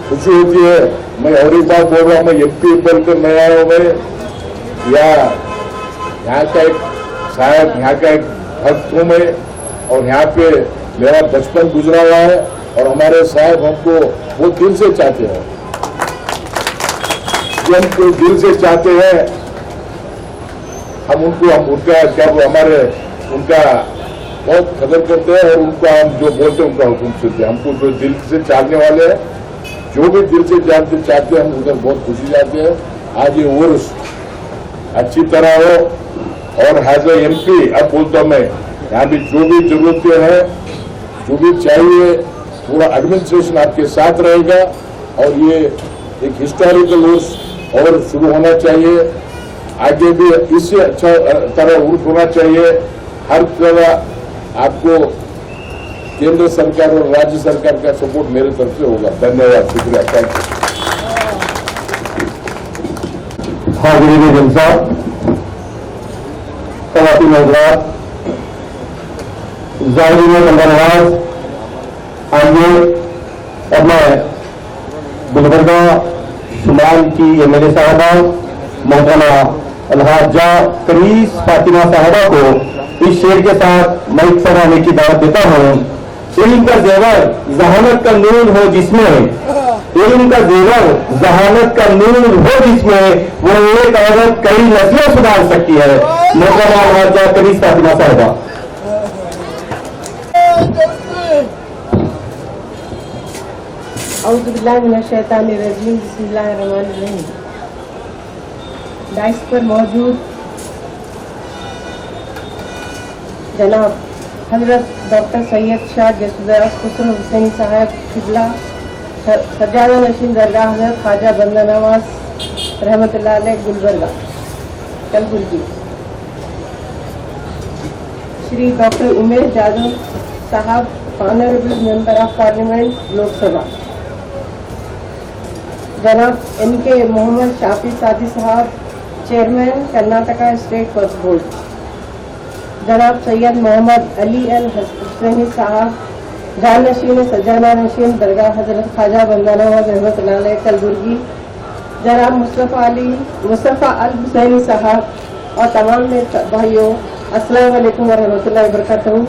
खुशी होती है। मैं और एक बात बोल रहा हूँ, मैं एमपी बनकर मैं आया हूँ, मैं यहाँ का एक साहब, यहाँ का एक भक्त हूँ मैं, और यहाँ पे मेरा बचपन गुजरा हुआ है। और हमारे साहब हमको वो दिल से चाहते हैं, जो हमको दिल से चाहते हैं, हम उनका क्या हमारे उनका बहुत कदर करते हैं, और उनका हम जो बोलते हैं उनका हुक्म सुनते हैं। हमको जो दिल से चाहने वाले हैं, जो भी दिल से जानते चाहते हैं, हम उधर बहुत खुशी जाते हैं। आज ये उर्स अच्छी तरह हो, और एज ए एमपी अब बोलता हूं मैं, यहाँ भी जो भी जरूरतें हैं, जो भी चाहिए, पूरा एडमिनिस्ट्रेशन आपके साथ रहेगा। और ये एक हिस्टोरिकल उर्स और शुरू होना चाहिए, आगे भी इससे अच्छा तरह उर्स होना चाहिए। हर तरह आपको केंद्र सरकार और राज्य सरकार का सपोर्ट मेरे तरफ से होगा। धन्यवाद, शुक्रिया, थैंक यू। हाजिर जलसा, खवातीन हज़रात, ज़ाहिरीन नवाज, आइए अब मैं गुलबर्गा शुमाल की एमएलए साहबा मोहतरमा अलहाजा करीस फातिमा साहबा को इस शेर के साथ माइक पर आने की दावत देता हूँ। इल्म का जेवर जहानत का नूर हो जिसमें, इल्म का जेवर जहानत का नूर हो जिसमें, वो एक औरत कई नस्लें सुधार सकती है। मोहतरमा अलहाजा करीस फातिमा साहबा। औज़ु बिल्लाहि मिनश शैतानिर रजीम, बिस्मिल्लाहिर रहमानिर रहीम। डाइस पर मौजूद जनाब हजरत डॉक्टर सैयद शाह जसुदास खुसरो हुसैन साहब किबला सज्जादा नशीन दरगाह हजरत ख्वाजा बंदा नवाज रहमतुल्लाह अलैह गुलबर्गा कलबुर्गी, श्री डॉक्टर उमेश जादव साहब honourable member of parliament Lok Sabha, जनाब एनके मोहम्मद शाफी सादी साहब चेयरमैन कर्नाटका स्टेट वक्फ बोर्ड, जनाब सैयद मोहम्मद अली अल हुसैनी साहब जानशीन सज्जादा नशीन दरगाह हजरत ख्वाजा बंदा नवाज रहमतुल्लाह अलैह कलबुर्गी, जनाब मुस्तफ़ा अल हुसैनी साहब और तमाम मेरे भाइयों, अस्सलाम वालेकुम वरहमतुल्लाहि वबरकातुहू।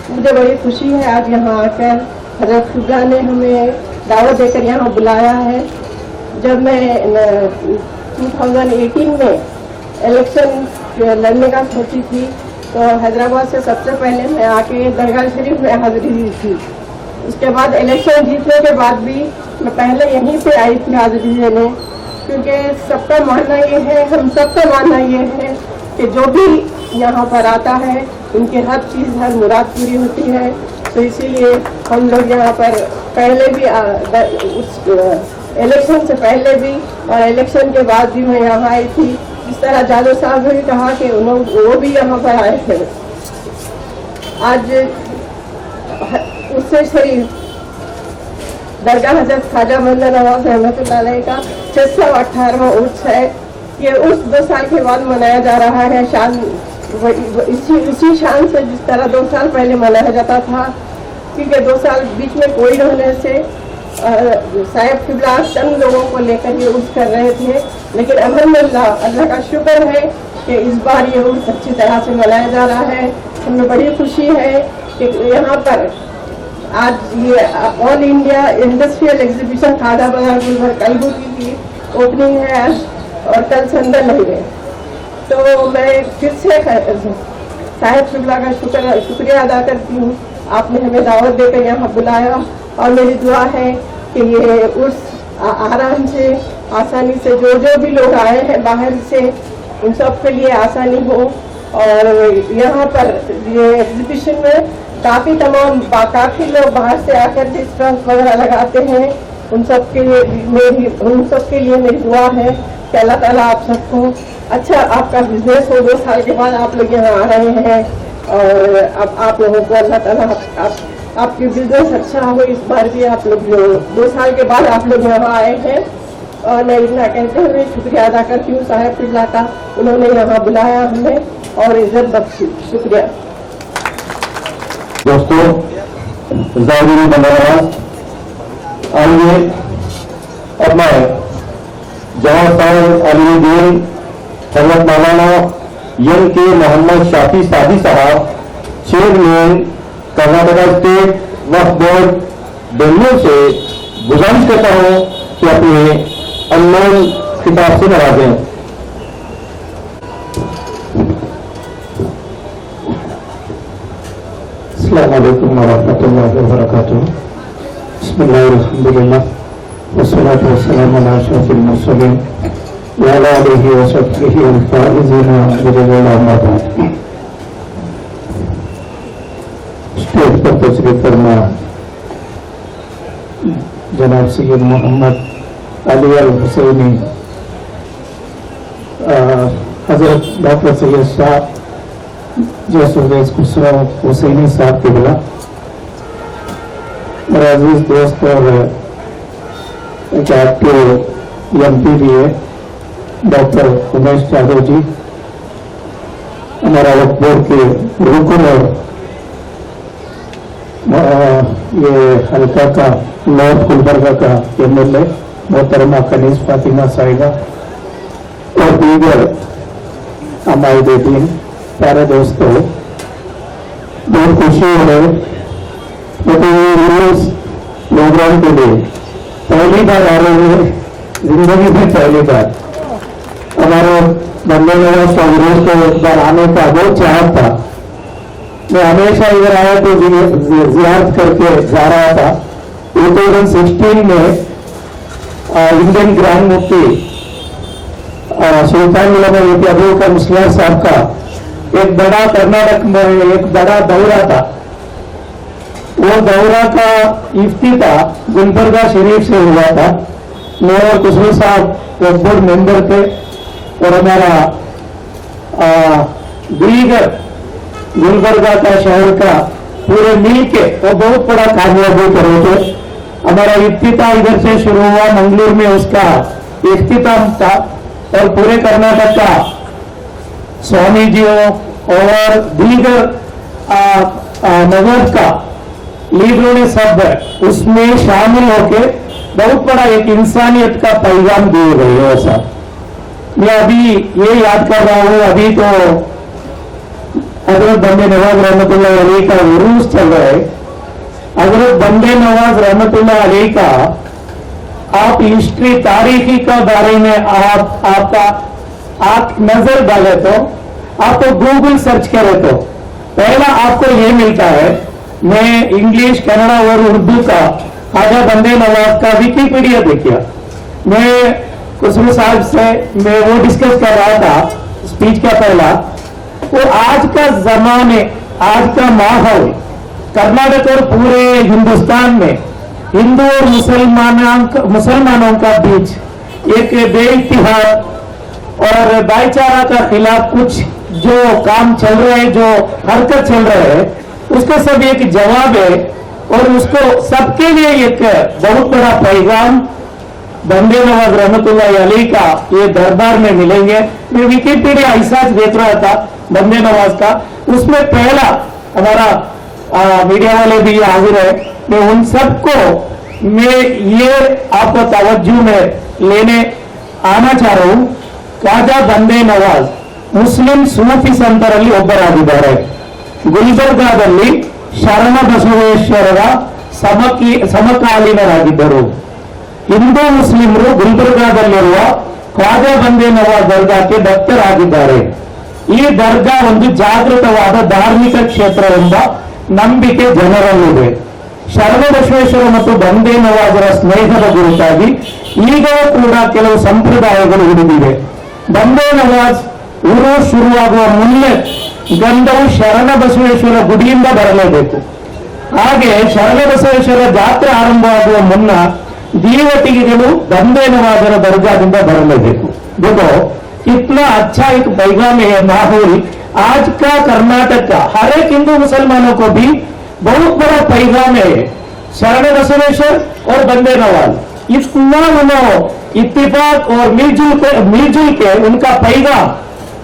मुझे बड़ी खुशी है आज यहाँ आकर, हजरत खुदा ने हमें दावत देकर यहाँ बुलाया है। जब मैं 2018 में इलेक्शन लड़ने का सोची थी तो हैदराबाद से सबसे पहले मैं आके दरगाह शरीफ में हाजिरी दी थी। उसके बाद इलेक्शन जीतने के बाद भी मैं पहले यहीं पे आई थी हाजिरी देने, क्योंकि सबका मानना ये है, हम सबका मानना ये है कि जो भी यहाँ पर आता है उनकी हर चीज़ हर मुराद पूरी होती है। तो इसीलिए हम लोग यहाँ पर पहले भी उस इलेक्शन से पहले भी और इलेक्शन के बाद भी मैं यहाँ आई थी। जिस तरह जादव साहब ने कहा कि वो भी यहाँ पर आए थे। आज उससे शरीफ दरगाह हजरत ख्वाजा बंदा नवाज रहमतुल्लाह अलैह का 618वां उर्स है। ये उर्स 2 साल के बाद मनाया जा रहा है, शान इसी शान से जिस तरह 2 साल पहले मनाया जाता था, क्योंकि 2 साल बीच में कोई रहने से साहिब किबला चंद लोगों को लेकर ये उर्स कर रहे थे। लेकिन अल्हम्दुलिल्लाह अल्लाह का शुक्र है कि इस बार ये उर्स अच्छी तरह से मनाया जा रहा है। हमें बड़ी खुशी है कि यहाँ पर आज ये all India industrial exhibition Khwaja Banda Gulbarga Kalaburagi की ओपनिंग है आज और कल संडे है। तो मैं फिर से साहिब किबला का शुक्रिया अदा करती हूँ, आपने हमें दावत देकर यहाँ बुलाया। और मेरी दुआ है कि ये उर्स आराम से आसानी से जो भी लोग आए हैं बाहर से उन सब के लिए आसानी हो। और यहाँ पर ये एग्जीबिशन में काफ़ी लोग बाहर से आकर डिस्काउंट वगैरह लगाते हैं। उन सब के लिए मेरी दुआ है कि अल्लाह ताला आप सबको अच्छा आपका बिजनेस हो। 2 साल के बाद आप लोग यहाँ आ रहे हैं और अब आप लोगों को अल्लाह ताला आपकी बिजनेस अच्छा हो। इस बार भी आप लोग 2 साल के बाद आप लोग यहाँ आए हैं और मैं इतना कहते हुए शुक्रिया अदा करती हूँ साहिब किबला का, उन्होंने यहाँ बुलाया हमें और इज्जत बख्शी। शुक्रिया दोस्तों, ज़ाहिरी बंदोबस्त आइए और मैं जहाँ साहब अलीउद्दीन हजरत मौलाना एनके मोहम्मद शाफी सादी साहब चेयरमैन कर्नाटका स्टेट वक्फ बोर्ड बेंगलुरु से गुजारिश करता हूँ कि अपने अनमोल खिताब से नवाजें। अस्सलाम वालेकुम वरहमतुल्लाहि वबरकातुहू। बिस्मिल्लाहिर्रहमानिर्रहीम वस्सलातु वस्सलामु अला अशरफिल मुरसलीन व अला आलिहि व सहबिहि वल फाइज़ीना बिजल्ल अम्मा बाद। स्टेज पर तशरीफ फरमा जनाब सैयद मोहम्मद अली अल हुसैनी, हजरत डॉक्टर सैयद शाह जसुदास खुसरो हुसैनी साहब किबला, मेरा अजीज दोस्त और एक एक्टिव MP भी है डॉक्टर उमेश यादव जी, हमारा वक्फ बोर्ड के रुकन और ये हल्का का नॉर्थ गुलबर्गा का MLA मोहतरमा कनीज फातिमा साहिबा और दीगर हमारे बेटीन प्यारे दोस्तों, बहुत खुशी है प्रोग्राम के लिए पहली बार आ रहे हैं, जिंदगी में पहली बार। हमारे बंदे नवाज कांग्रेस को एक बार आने का बहुत चाहत था। मैं हमेशा इधर आया तो जियारत करके जा रहा था। 2016 में इंडियन ग्रैंड मुफ्ती सुल्तान उलमा अबू का मुस्लिम साहब का एक बड़ा कर्नाटक में एक बड़ा दौरा था। वो दौरा का इफ्तिताह गुलबर्गा शरीफ से हुआ था। मैं और खुशबू साहब वो बोर्ड मेंबर थे और हमारा दीगर गुलबर्गा का शहर का पूरे मिल के वो बहुत बड़ा कामयाबी करे थे। हमारा इफ्तिताह इधर से शुरू हुआ, मंगलूर में उसका इफ्तिताह था और पूरे कर्नाटक का स्वामी जियों और दीगर मजहब का लीडरों ने सब उसमें शामिल होकर बहुत बड़ा एक इंसानियत का पैगाम दिए गए हैं। ऐसा मैं अभी ये याद कर रहा हूं, अभी तो हजरत बंदे नवाज रहमतुल्लाह अलैह का उरूस चल रहा है। हजरत बंदे नवाज रहमतुल्लाह अलैह का आप हिस्ट्री तारीखी का बारे में आप नजर डाले तो आप तो गूगल सर्च करे तो पहला आपको ये मिलता है। मैं इंग्लिश कन्नड़ा और उर्दू का ख्वाजा बंदे नवाज का विकिपीडिया देखिए। मैं खुशबू साहब से मैं वो डिस्कस कर रहा था स्पीच का पहला, वो आज का जमाने आज का माहौल कर्नाटक और पूरे हिंदुस्तान में हिंदू और मुसलमानों का बीच एक बेइत्तेहाद और भाईचारा का खिलाफ कुछ जो काम चल रहे हैं, जो हरकत चल रहे हैं, उसका सब एक जवाब है और उसको सबके लिए एक बहुत बड़ा पैगाम बंदे नवाज रहमतुल्लाह अलैह का ये दरबार में मिलेंगे। मैं विकिपीडिया ऐसा देख रहा था बंदे नवाज का, उसमें पहला हमारा मीडिया वाले भी हाजिर है। मैं उन सबको मैं ये आपको तवज्जो में लेने आना चाह रहा हूं। ख्वाजा बंदे नवाज ಮುಸ್ಲಿಂ ಸೂಫಿ ಸಂತರಲ್ಲಿ ಒಬ್ಬರಾಗಿದ್ದಾರೆ. ಗುಲ್ಬರ್ಗಾದಲ್ಲಿ ಶರಣ ಬಸವೇಶ್ವರರ ಸಮಕಾಲೀನರಾಗಿದ್ದರು. ಹಿಂದೂ ಮುಸ್ಲಿಮರು ಗುಲ್ಬರ್ಗಾದಲ್ಲಿರುವ ಖ್ವಾಜಾ ಬಂದೇ ನವಾಜ್ ದರ್ಗಾಕ್ಕೆ ಭಕ್ತರಾಗಿದ್ದಾರೆ. ಈ ದರ್ಗಾ ಒಂದು ಜಾಗೃತವಾದ ಧಾರ್ಮಿಕ ಕ್ಷೇತ್ರ ಎಂಬ ನಂಬಿಕೆ ಜನರಲ್ಲಿದೆ. ಶರಣ ಬಸವೇಶ್ವರ ಮತ್ತು ಬಂದೇ ನವಾಜರ ಸ್ನೇಹದ ಗುರುತಾಗಿ ಈಗಲೂ ಕೂಡ ಕೆಲವು ಸಂಪ್ರದಾಯಗಳು ಉಳಿದಿವೆ. ಬಂದೇ ನವಾಜ್ ಊರು ಶುರುವಾಗುವ ಮುನ್ನೆ ಗಂಧವು ಶರಣ ಬಸವೇಶ್ವರ ಗುಡಿಯಿಂದ ಬರಲೇಬೇಕು. ಹಾಗೆ ಶರಣ ಬಸವೇಶ್ವರ ಜಾತ್ರೆ ಆರಂಭವಾಗುವ ಮುನ್ನ ದೀವಟಿಗೆಗಳು ಬಂದೇ ನವಾಜರ ದರ್ಗಾದಿಂದ ಬರಲೇಬೇಕು. देखो कितना अच्छा एक पैगाम है माहौल आज का कर्नाटक का हर एक हिंदू मुसलमानों को भी बहुत बड़ा पैगाम है शरण बसवेश्वर और बंदे नवाज। इतना उन्होंने इत्तेफाक और मिलजुल के उनका पैगाम,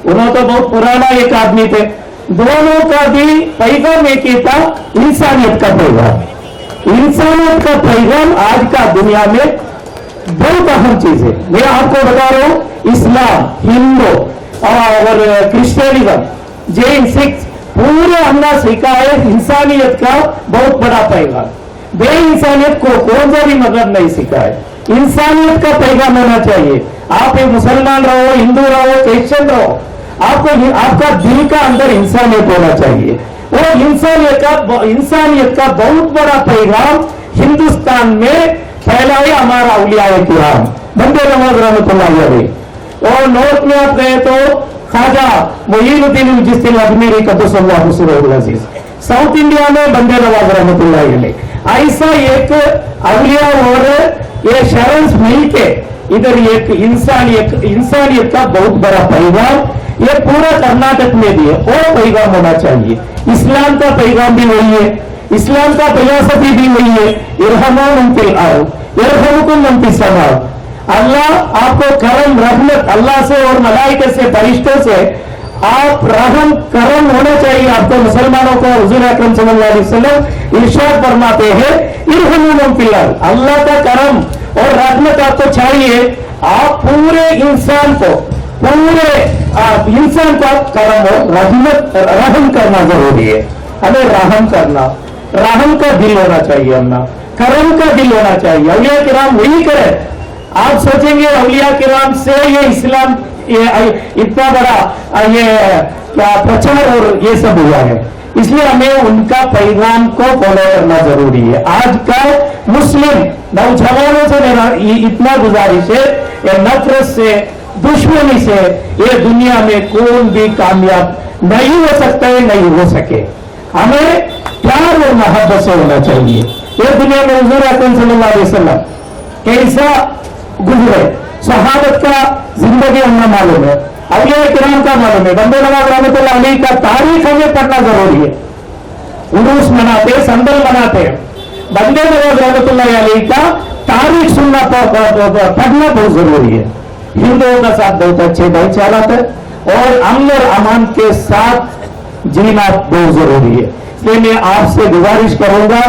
उन्होंने तो बहुत पुराना एक आदमी थे, दोनों का भी पैगाम एक ही था, इंसानियत का पैगाम। इंसानियत का पैगाम आज का दुनिया में बहुत अहम चीज है। मैं आपको बता रहा हूं इस्लाम, हिंदू और क्रिश्चियनिज्म, जैन, सिख पूरे हमने सीखा है इंसानियत का बहुत बड़ा पैगाम। बे इंसानियत को कौन सा भी मजहब नहीं सीखा है। इंसानियत का पैगाम होना चाहिए। आप एक मुसलमान रहो, हिंदू रहो, क्रिश्चियन रहो, आपको आपका दिल का अंदर इंसानियत होना चाहिए। और इंसानियत का बहुत बड़ा पैगाम हिंदुस्तान में फैलाए हमारा औलियाए किराम बंदे नवाज रहमतुल्लाह अलैह। और नॉर्थ में आप गए तो ख्वाजा मोइनुद्दीन जिस्तिल अजमेरी क़द्दसल्लाहु सिर्रहुल अज़ीज़, साउथ इंडिया में बंदे नवाज रहमतुल्लाह अलैह। ऐसा एक औलिया और ये शरण मिलके इधर एक इंसानियत का बहुत बड़ा पैगाम ये पूरा कर्नाटक में भी है और पैगाम होना चाहिए। इस्लाम का पैगाम भी वही है, इस्लाम का फिलॉसफी भी वही है, इरहमू मन फिल अर्द यरहमुकुम मन फिस समा। अल्लाह आपको करम रहमत अल्लाह से और मलाइका से फरिश्तों से आप रहम करम होना चाहिए आपको मुसलमानों को। हुजूर अकरम सल्लल्लाहु अलैहि वसल्लम इरशाद फरमाते हैं इरहमू मन फिल अर्द, अल्लाह का करम और रहमत आपको चाहिए। आप पूरे इंसान को करम और रहम करना जरूरी है। हमें रहम करना, रहम का दिल होना चाहिए, हमना करम का दिल होना चाहिए। औलिया किराम वही करे। आप सोचेंगे औलिया किराम से ये इस्लाम इतना बड़ा ये क्या प्रचार और ये सब हुआ है, इसलिए हमें उनका पैगाम को फॉलो करना जरूरी है। आज का मुस्लिम नौजवानों से मेरा इतना गुजारिश है, ये नफरत से दुश्मनी से ये दुनिया में कौन भी कामयाब नहीं हो सकता है, नहीं हो सके। हमें प्यार और मोहब्बत से होना चाहिए। ये दुनिया में हुजूर अकरम सल्लल्लाहु अलैहि वसल्लम कैसा गुजरे, सहाबत का जिंदगी हमें मालूम है, औलिया किराम का मालूम है, बंदे नवाज रहमतुल्लाह अलैहि का तारीख हमें पढ़ना जरूरी है। उरूस मनाते, संदल मनाते हैं, बंदे नवाज रहमतुल्लाह अलैहि का तारीख सुनना पढ़ना बहुत जरूरी है। हिंदुओं का साथ बहुत अच्छे भाईचारा है और अमन और अमान के साथ जीना बहुत जरूरी है। इसलिए मैं आपसे गुजारिश करूंगा,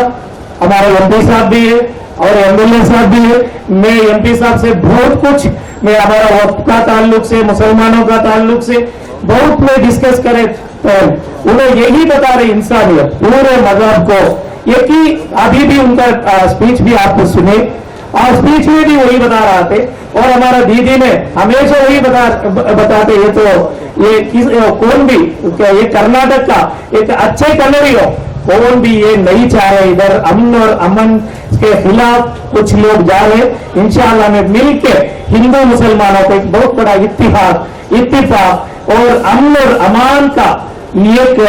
हमारे एमपी साहब भी है और एमएलए साहब भी है, मैं एमपी साहब से बहुत कुछ, मैं हमारा वक्त का ताल्लुक से, मुसलमानों का ताल्लुक से बहुत में डिस्कस करे तो उन्हें यही बता रहे इंसानियत पूरे मजहब को, ये कि अभी भी उनका स्पीच भी आपको सुने और स्पीच में भी वही बता रहा थे और हमारा दीदी ने हमेशा वही बताते हैं। तो ये कौन भी, ये कर्नाटक का एक अच्छे कलरी हो, कौन भी ये नहीं चाहे इधर अमन और अमन के खिलाफ कुछ लोग जा रहे। इंशाअल्लाह में मिलके हिंदू मुसलमानों को एक बहुत बड़ा इत्तिफाक और अमन और अमान का एक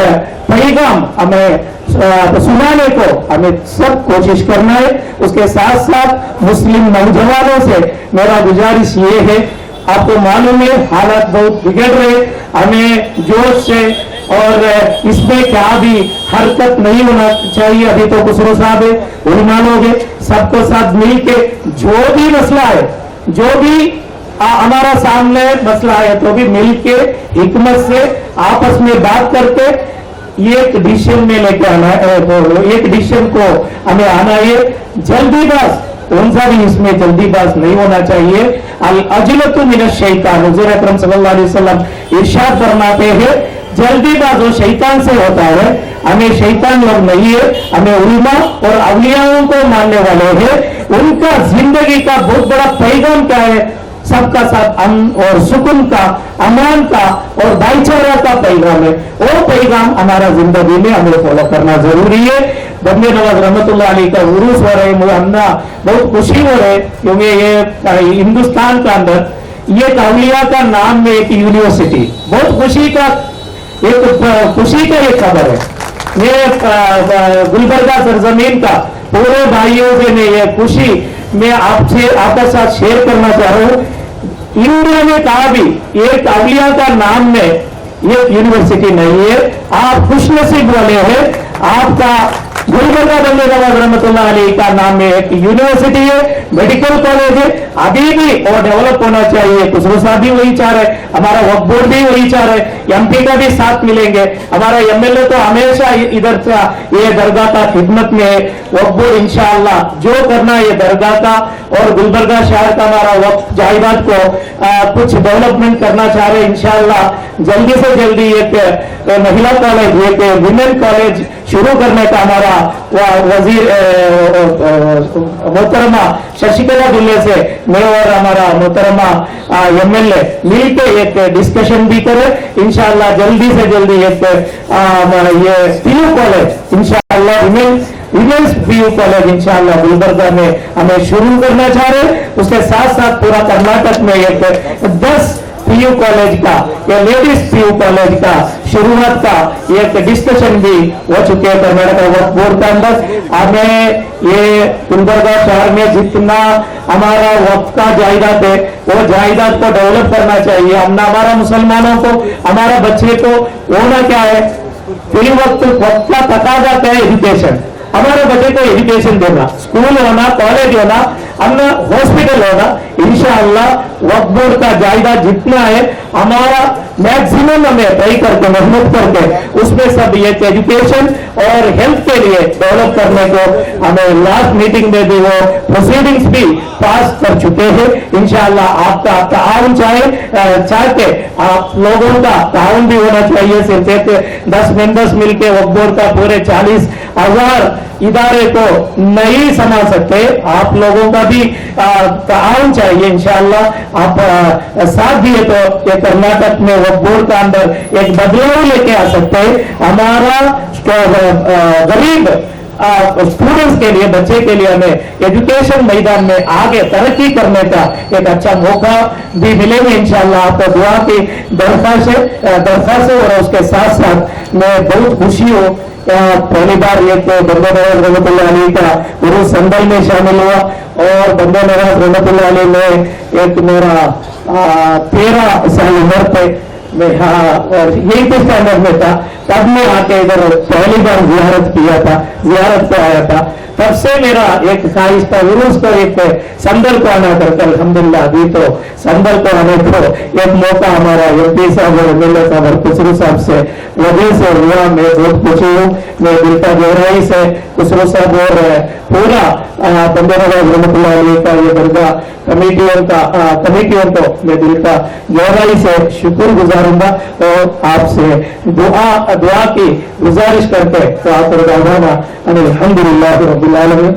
पैगाम हमें सुनाने को हमें सब कोशिश करना है। उसके साथ साथ मुस्लिम नौजवानों से मेरा गुजारिश ये है, आपको मालूम है हालात बहुत बिगड़ रहे, हमें जोश से और इसमें क्या भी हरकत नहीं होना चाहिए। अभी तो खुसरो साहब है, उलमा लोग है, सबको साथ मिलके जो भी मसला है, जो भी हमारा सामने मसला है, तो भी मिलके हिकमत से आपस में बात करके एक डिसीजन में लेके आना है, तो एक डिसीजन को हमें आना है। जल्दीबाज कौन सा भी इसमें जल्दीबाज नहीं होना चाहिए। अल अजलतु मिनश शैतान, हुजूर अकरम सल्लल्लाहु अलैहि वसल्लम इरशाद फरमाते हैं जल्दीबाज वो शैतान से होता है, हमें शैतान लोग नहीं है, हमें उलमा और अवलियाओं को मानने वाले हैं। उनका जिंदगी का बहुत बड़ा पैगाम क्या है, सबका साथ अमन और सुकून का, अमान का और भाईचारा का पैगाम है। वो पैगाम हमारा जिंदगी में हमें फॉलो करना जरूरी है। बंदे नवाज रहमतुल्लाह अलैहि का उरूस हो रहे, मुहन्ना बहुत खुशी हो रहे, क्योंकि ये हिंदुस्तान का अंदर ये औलिया का नाम में एक यूनिवर्सिटी, बहुत खुशी का एक खबर है। ये गुलबर्गा सरजमीन का पूरे भाइयों से मैं ये खुशी मैं आपके साथ शेयर करना चाहूँ। इंडिया में कहा भी एक औलिया का नाम में एक यूनिवर्सिटी नहीं है, आप खुशनसीब वाले हैं। आपका गुलबर्गा बंदे नवाज रहमतुल्लाह अलैहि का नाम में एक यूनिवर्सिटी है, मेडिकल कॉलेज है, अभी भी और डेवलप होना चाहिए। खुसरो साहब भी वही चाह रहे, हमारा वक्फ बोर्ड भी वही चाह रहे, एमपी का भी साथ मिलेंगे, हमारा एमएलए तो हमेशा इधर का ये दरगाह का खिदमत में है। वक्फ बोर्ड इंशाअल्लाह जो करना है ये दरगाह का और गुलबर्गा शहर का हमारा वक्फ जायदाद को कुछ डेवलपमेंट करना चाह रहे। इंशाअल्लाह जल्दी से जल्दी एक महिला कॉलेज, एक विमेन कॉलेज शुरू करने का हमारा वजीर मोहतरमा शशिकला दुल्ले से मैं और हमारा मोहतरमा एमएलए मिलकर एक डिस्कशन भी करें। इंशाअल्लाह जल्दी से जल्दी एक ये पीयू कॉलेज इंशाअल्लाह विमेंस पीयू कॉलेज इंशाअल्लाह गुलबर्गा में हमें शुरू करना चाह रहे। उसके साथ साथ पूरा कर्नाटक में एक 10 पीयू कॉलेज का या लेडीज पीयू कॉलेज का शुरुआत का एक डिस्कशन भी हो चुके हैं कर्नाटक वक्फ बोर्ड के अंदर। हमें ये गुलबर्गा शहर में जितना हमारा वक्फ का जायदाद है वो जायदाद को डेवलप करना चाहिए। हमने हमारा मुसलमानों को, हमारा बच्चे को होना क्या है, फिर वक्त का तकाजा क्या है, एजुकेशन। हमारे बच्चे को एजुकेशन देना, स्कूल होना, कॉलेज होना, हमने हॉस्पिटल होना। इंशाअल्लाह वक्फ बोर्ड का जायदाद जितना है हमारा मैक्सिमम हमें ट्राई करके मेहनत करके उसमें सब ये एजुकेशन और हेल्थ के लिए डेवलप करने को हमें लास्ट मीटिंग में भी वो प्रोसीडिंग्स भी पास कर चुके हैं। इंशाअल्लाह आपका ताउन चाहे के आप लोगों का ताउन भी होना चाहिए। सिर्फ एक 10 मेंबर्स मिलकर वक्फ बोर्ड का पूरे 40,000 इदारे को नहीं संभाल सकते, आप लोगों का भी ताउन चाहिए। इंशाअल्लाह आप साथ दिए तो ये कर्नाटक में वक्फ बोर्ड का अंदर एक बदलाव लेके आ सकते हैं। हमारा गरीब स्टूडेंट्स के लिए, बच्चे के लिए हमें एजुकेशन मैदान में आगे तरक्की करने का एक अच्छा मौका भी मिलेगा इंशाल्लाह। आपको दुआ की दरख्वास्त और उसके साथ साथ मैं बहुत खुशी हूँ, पहली बार एक बंदे नवाज रहमतुल्लाह अलैह का गुरु संदल में शामिल हुआ और बंदे नवाज रहमतुल्लाह अलैह में एक मेरा 13 साल उम्र पे मैं और यही तो स्टैंडर्ड में था, तब मैं आके इधर पहली बार जियारत पे आया था। तब से मेरा एक ख्वाहिश था उर्स को एक संदल को आना करके, अल्हम्दुलिल्लाह अभी तो संदल को आने को एक मौका हमारा MP साहब और MLA साहब और खुसरू साहब से वजह से हुआ। मैं बहुत खुशी हूँ। मैं दिल का गहराई से खुसरू साहब और पूरा बंदे नवाज रहमतुल्लाह अलैह का ये दरगाह कमेटियों को मैं दिल का गहराई से शुक्र गुजारूंगा और आपसे दुआ की गुजारिश करके तो आप अल्हम्दुलिल्लाह रब्बिल आलमीन।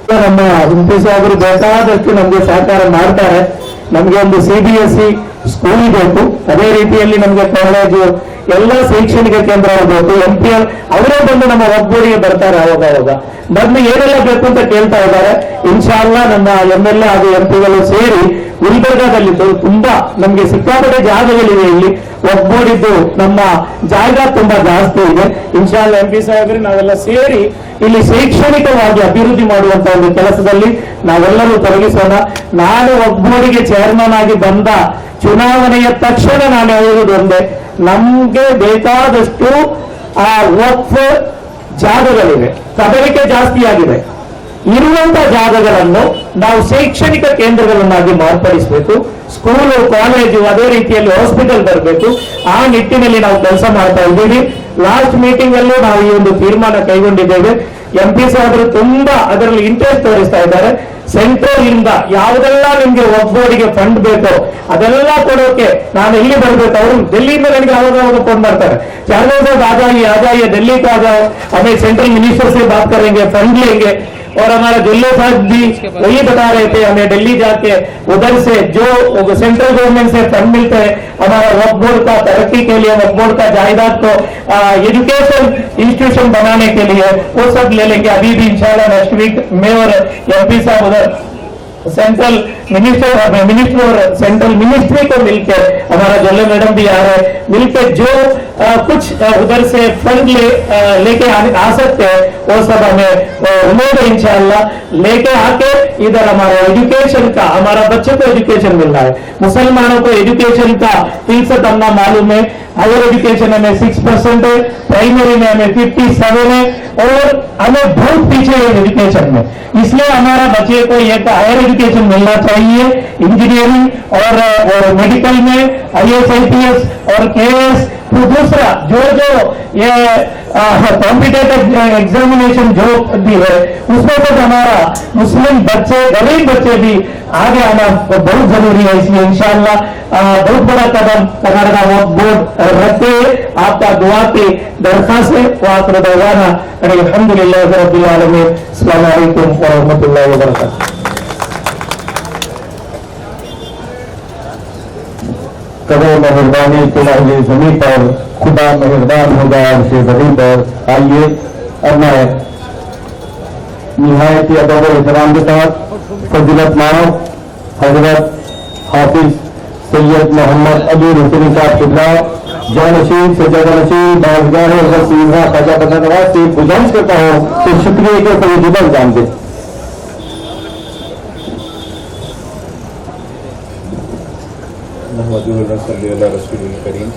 ನಮ್ಮ MP ಸಾಹೇಬರು ಬೇಕಾದಷ್ಟು ನಮಗೆ ಸಹಕಾರ ಮಾಡ್ತಾರೆ। ನಮಗೆ ಒಂದು CBSE ಸ್ಕೂಲ್ ಬೇಕು, ಅದೇ ರೀತಿಯಲ್ಲಿ ನಮಗೆ ಕಾಲೇಜು ಎಲ್ಲ ಶೈಕ್ಷಣಿಕ ಕೇಂದ್ರ ಬೇಕು। MPL ಅವರೇ ಬಂದು ನಮ್ಮ ಒಗ್ಗೂಡಿಗೆ ಬರ್ತಾರೆ ಅವಾಗ ಬಂದು ಏನೆಲ್ಲ ಬೇಕು ಅಂತ ಕೇಳ್ತಾ ಇದ್ದಾರೆ। ಇನ್ಶಾಅಲ್ಲಾ ನಮ್ಮ MLA ಹಾಗೂ MP ಗಳು ಸೇರಿ ಗುಲ್ಬರ್ಗಾದಲ್ಲಿ ತುಂಬಾ ನಮಗೆ ಸಿಕ್ಕಾಪಟ್ಟೆ ಜಾಗಗಳಿವೆ, ಇಲ್ಲಿ ಒಗ್ಗೂಡಿದ್ದು ನಮ್ಮ ಜಾಗ ತುಂಬಾ ಜಾಸ್ತಿ ಇದೆ। ಇನ್ಶಾಅಲ್ಲಾ MP ಸಾಹೇಬರು ನಾವೆಲ್ಲ ಸೇರಿ ಇಲ್ಲಿ ಶೈಕ್ಷಣಿಕವಾಗಿ ಅಭಿವೃದ್ಧಿ ಮಾಡುವಂತ ಒಂದು ಕೆಲಸದಲ್ಲಿ ನಾವೆಲ್ಲರೂ ತೊಡಗಿಸೋಣ। ನಾನು ಒಗ್ಗೂಡಿಗೆ ಚೇರ್ಮನ್ ಆಗಿ ಬಂದ ಚುನಾವಣೆಯ ತಕ್ಷಣ ನಾನು ಹೇಳುವುದು ಒಂದೇ, ನಮ್ಗೆ ಬೇಕಾದಷ್ಟು ಆ ವಕ್ಫ್ ಜಾಗಗಳಿವೆ, ಕದಲಿಕೆ ಜಾಸ್ತಿ ಆಗಿದೆ, ಇರುವಂತ ಜಾಗಗಳನ್ನು ನಾವು ಶೈಕ್ಷಣಿಕ ಕೇಂದ್ರಗಳನ್ನಾಗಿ ಮಾರ್ಪಡಿಸಬೇಕು। ಸ್ಕೂಲು, ಕಾಲೇಜು, ಅದೇ ರೀತಿಯಲ್ಲಿ ಹಾಸ್ಪಿಟಲ್ ಬರಬೇಕು। ಆ ನಿಟ್ಟಿನಲ್ಲಿ ನಾವು ಕೆಲಸ ಮಾಡ್ತಾ ಇದ್ದೀವಿ। ಲಾಸ್ಟ್ ಮೀಟಿಂಗ್ ಅಲ್ಲೂ ನಾವು ಈ ಒಂದು ತೀರ್ಮಾನ ಕೈಗೊಂಡಿದ್ದೇವೆ। MP ಸಾಹೇಬರು ತುಂಬಾ ಅದರಲ್ಲಿ ಇಂಟ್ರೆಸ್ಟ್ ತೋರಿಸ್ತಾ ಇದ್ದಾರೆ। ಸೆಂಟ್ರಲ್ ಇಂದ ಯಾವುದೆಲ್ಲ ನಿಮ್ಗೆ ಒಗ್ಗೂಡಿಗೆ ಫಂಡ್ ಬೇಕೋ ಅದೆಲ್ಲ ಕೊಡೋಕೆ ನಾನು ಎಲ್ಲಿ ಬರ್ಬೇಕು, ಅವರು ಡೆಲ್ಲಿಯಿಂದ ನನಗೆ ಅವಾಗ ಫೋನ್ ಮಾಡ್ತಾರೆ, ಚಾರ್ಜ್ आ जाइए दिल्ली को आ जाओ, हमें सेंट्रल मिनिस्टर से बात करेंगे, फंड लेंगे। और हमारा जिले साहब भी वही बता रहे थे, हमें दिल्ली जाके उधर से जो सेंट्रल गवर्नमेंट से फंड मिलते हैं हमारा वक्फ बोर्ड का तरक्की के लिए, वक्फ बोर्ड का जायदाद को एजुकेशन इंस्टीट्यूशन बनाने के लिए वो सब ले लेंगे। अभी भी इंशाल्लाह नेक्स्ट वीक मैं और MP साहब उधर सेंट्रल मिनिस्टर और सेंट्रल मिनिस्ट्री को मिलकर, हमारा जल्ले मैडम भी आ रहे हैं, मिलकर जो कुछ उधर से फंड लेके आ सकते हैं वो सब हमें उम्मीद है इंशाल्लाह लेके आके इधर हमारा एजुकेशन का, हमारा बच्चे को एजुकेशन मिल रहा है। मुसलमानों को एजुकेशन का 3% हमना मालूम है, हायर एजुकेशन हमें 6% है, प्राइमरी में हमें 57 है और हमें बहुत पीछे है एजुकेशन में। इसलिए हमारा बच्चे को एक हायर एजुकेशन मिलना चाहिए, इंजीनियरिंग और मेडिकल में IAS IPS और KS। तो दूसरा जो ये कॉम्पिटेटिव एग्जामिनेशन जो भी है उसमें तो हमारा मुस्लिम बच्चे, गरीब बच्चे भी आगे आना बहुत जरूरी है। इसलिए इंशाअल्लाह बहुत बड़ा कदम कर्नाटका वक्फ बोर्ड रखते हुए आपका दुआ की दरख्वास्त है। वाखिर दअवाना अल्हम्दुलिल्लाह रब्बिल आलमीन। अस्सलामु अलैकुम व रहमतुल्लाहि व बरकातहू। कदर मेहरबानी तिलाही जमी पर खुदा मेहरबान होगा से जमीन पर। आइए अब मैं निहायती अदब और एहतराम के साथ फजीलत मानव हजरत हाफिज सैयद मोहम्मद अली हुसैनी साहब किबला जानशीन सजानशीन बाज़गाह हज़रत सीधा ख्वाजा बंदा नवाज से गुजारिश करता हूँ तो शुक्रिया के फरीदा अंजाम दे। रसूलुल-करीम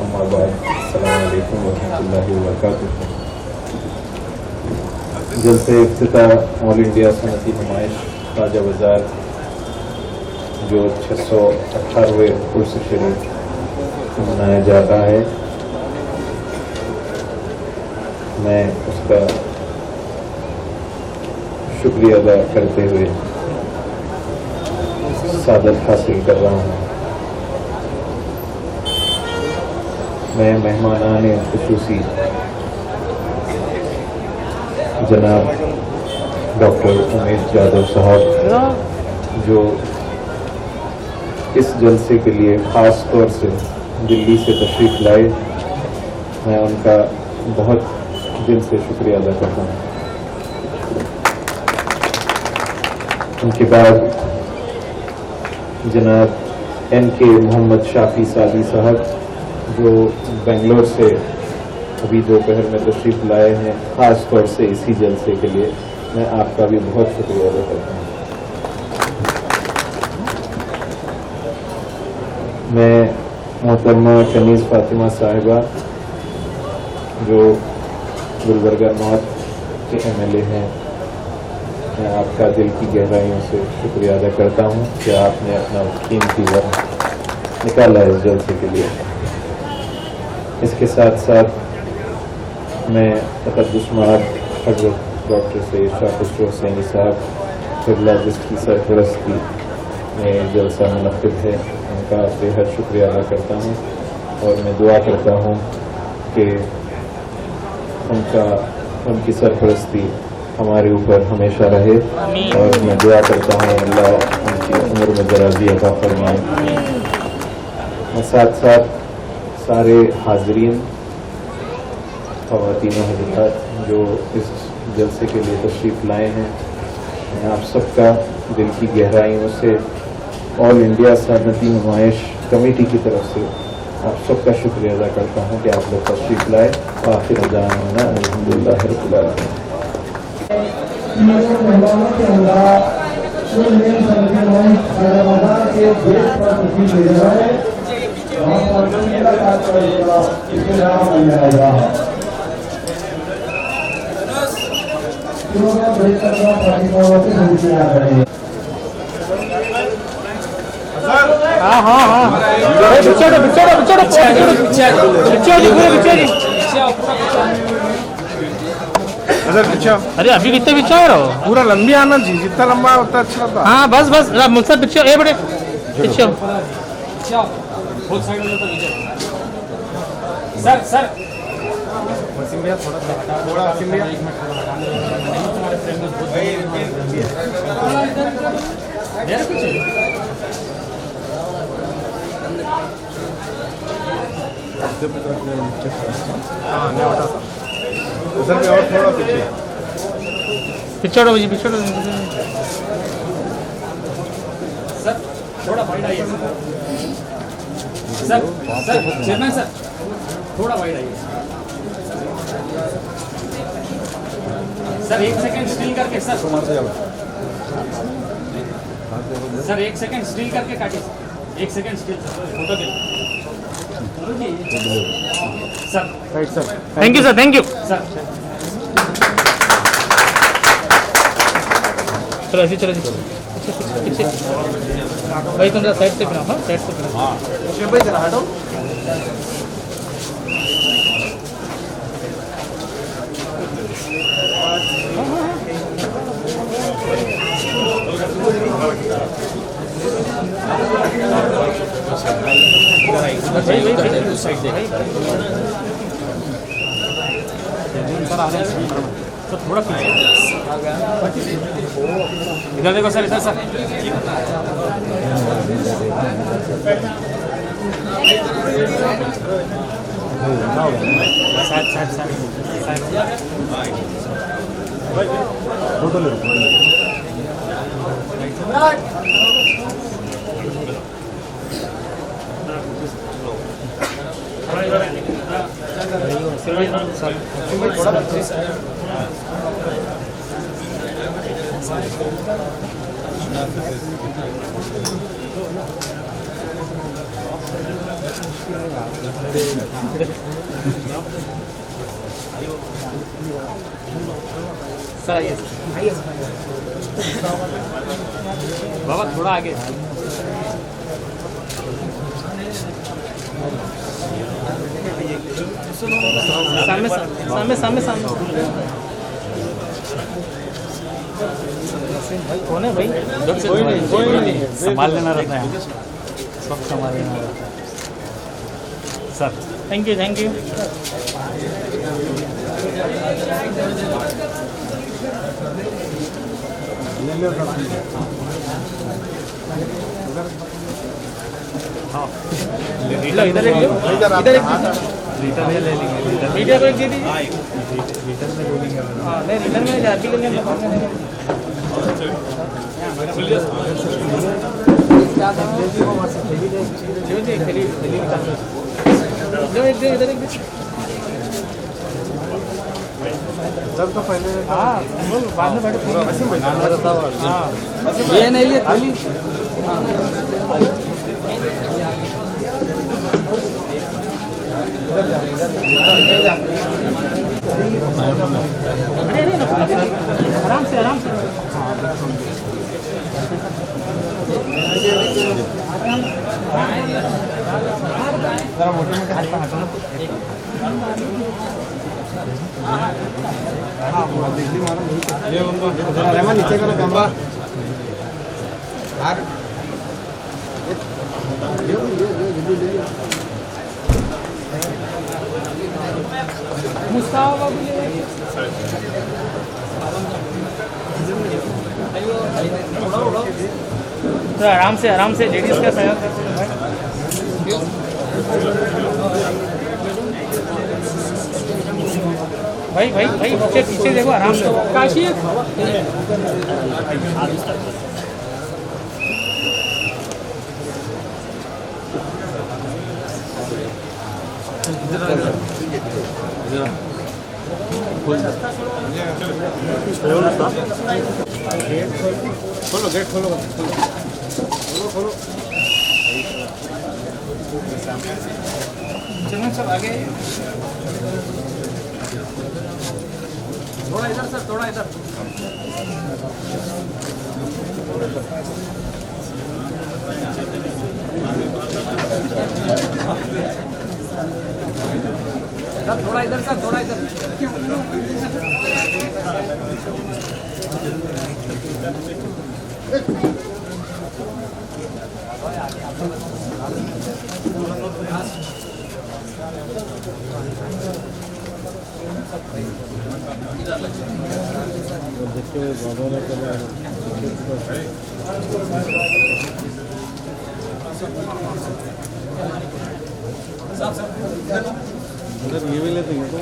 अम्मा बाद अस्सलामु अलैकुम व रहमतुल्लाहि व बरकातुहू। जलसे इफ्तिताह ऑल इंडिया सनती नुमाइश ख्वाजा बाजार जो 618वें उर्स शरीफ मनाया जा रहा है, मैं उसका शुक्रिया अदा करते हुए सादत हासिल कर रहा हूँ। मैं मेहमानाने खुसूसी जनाब डॉक्टर उमेश यादव साहब जो इस जलसे के लिए ख़ास तौर से दिल्ली से तशरीफ़ लाए, मैं उनका बहुत दिल से शुक्रिया अदा करता हूँ। उनके बाद जनाब NK मोहम्मद शाफी सादी साहब जो बेंगलोर से अभी दोपहर में तशरीफ लाए हैं, ख़ास तौर से इसी जलसे के लिए मैं आपका भी बहुत शुक्रिया अदा करता हूँ। मैं मोहतरमा कनीज़ फातिमा साहिबा जो गुलबर्गा नॉर्थ के MLA हैं, मैं आपका दिल की गहराइयों से शुक्रिया अदा करता हूँ कि आपने अपना कीमती वक्त निकाला इस जलसे के लिए। इसके साथ साथ मैं तक़द्दुसमाद हज़रत डॉक्टर सैयद शाकिर हुसैनी साहब क़िबला जिसकी सरपरस्ती में जलसा मुनक़्क़िद है, उनका बेहद शुक्रिया अदा करता हूँ और मैं दुआ करता हूँ कि उनकी सरपरस्ती हमारे ऊपर हमेशा रहे और मैं दुआ करता हूँ अल्लाह उनकी उम्र में दराज़ी अता फरमाए। और साथ साथ सारे हाज़रीन, ख़वातीन और हज़रात जो इस जलसे के लिए तशरीफ़ लाए हैं, मैं आप सबका दिल की गहराइयों से ऑल इंडिया सनती नुमाइश कमेटी की तरफ से आप सबका शुक्रिया अदा करता हूँ कि आप लोग तशरीफ़ लाए। आखिर दावाना अल्हम्दुलिल्लाह रब्बिल आलमीन। अरे अभी कितने पीछे रहो, पूरा लंबी आना चाहिए, जितना लंबा उतना अच्छा था। हाँ बस बस मुझसे पीछे ए बड़े पीछे सर सर सर और थोड़ा पीछे पिछड़ो जी पिछड़ो सर, थोड़ा वाइड आइए सर चेयरमैन सर, थोड़ा वाइड आइए सर। 1 सेकंड स्टिल करके सर, सर 1 सेकंड स्टिल करके काटिए, 1 सेकंड स्टिल फोटो के sir. Right sir, thank you sir, thank you sir. चलो ऐसे चलो जी, पीछे भाई तुम साइड से फिर, हाँ साइड से फिर, हाँ भाई जरा हटो। तो थोड़ा पीछे इधर देखो सर, इधर सर। फोटो ले बाबा थोड़ा आगे, सामने सामने सामने सामने कौन है भाई? कोई नहीं, संभाल लेना रहता है, सब संभाल लेना रहता है sir. Thank you thank you. हाँ इधर एक मीडिया को एक दे दीजिए। हाँ नहीं रिटर्न में जाती के लिए जो एक दे इधर एक दे। जब तो पहले हाँ बाद में बैठे हाँ ये नहीं ये थाली आराम से आराम से नीचे का गंबा मुस्ताफा तो आराम से लेडीज का सहयोग भाई भाई भाई पीछे पीछे देखो आराम से काशी खोलो गेट खोलो खोलो खोलो चलो सर आगे थोड़ा इधर सर थोड़ा इधर थोड़ा इधर सर थोड़ा इधर उधर ये भी लेते हैं तो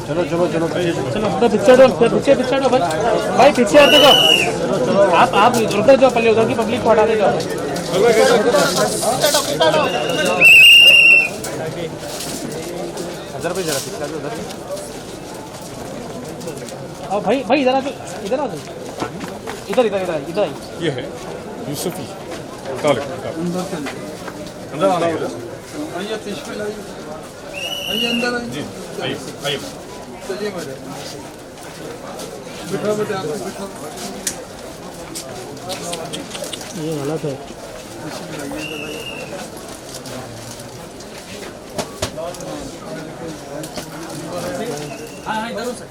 चलो चलो चलो चलो पीछे हटो भाई पीछे हटो जाओ आप उधर जाओ पहले उधर की पब्लिक को हटा दे जाओ इधर पे जरा पीछे उधर और भाई इधर आ जाओ इधर ये है यूसुफी अंदर आना है जी आइए आइए ये गलत है हाँ इधर से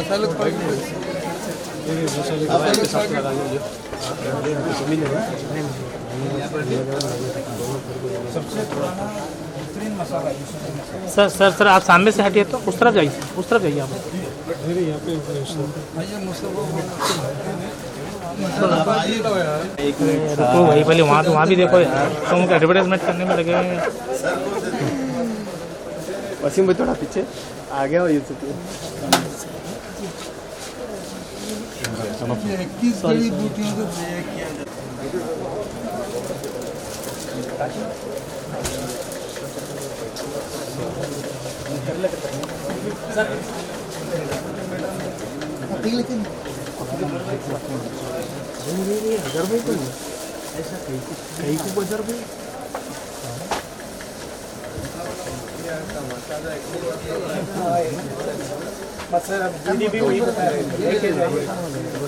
मसाले सर आप सामने से हटिए तो उस तरफ जाइए आप रुको भाई पहले वहाँ भी देखो यार तुम एडवर्टाइजमेंट करने में लगे हुए हैं वसीम भाई थोड़ा पीछे आ गया ये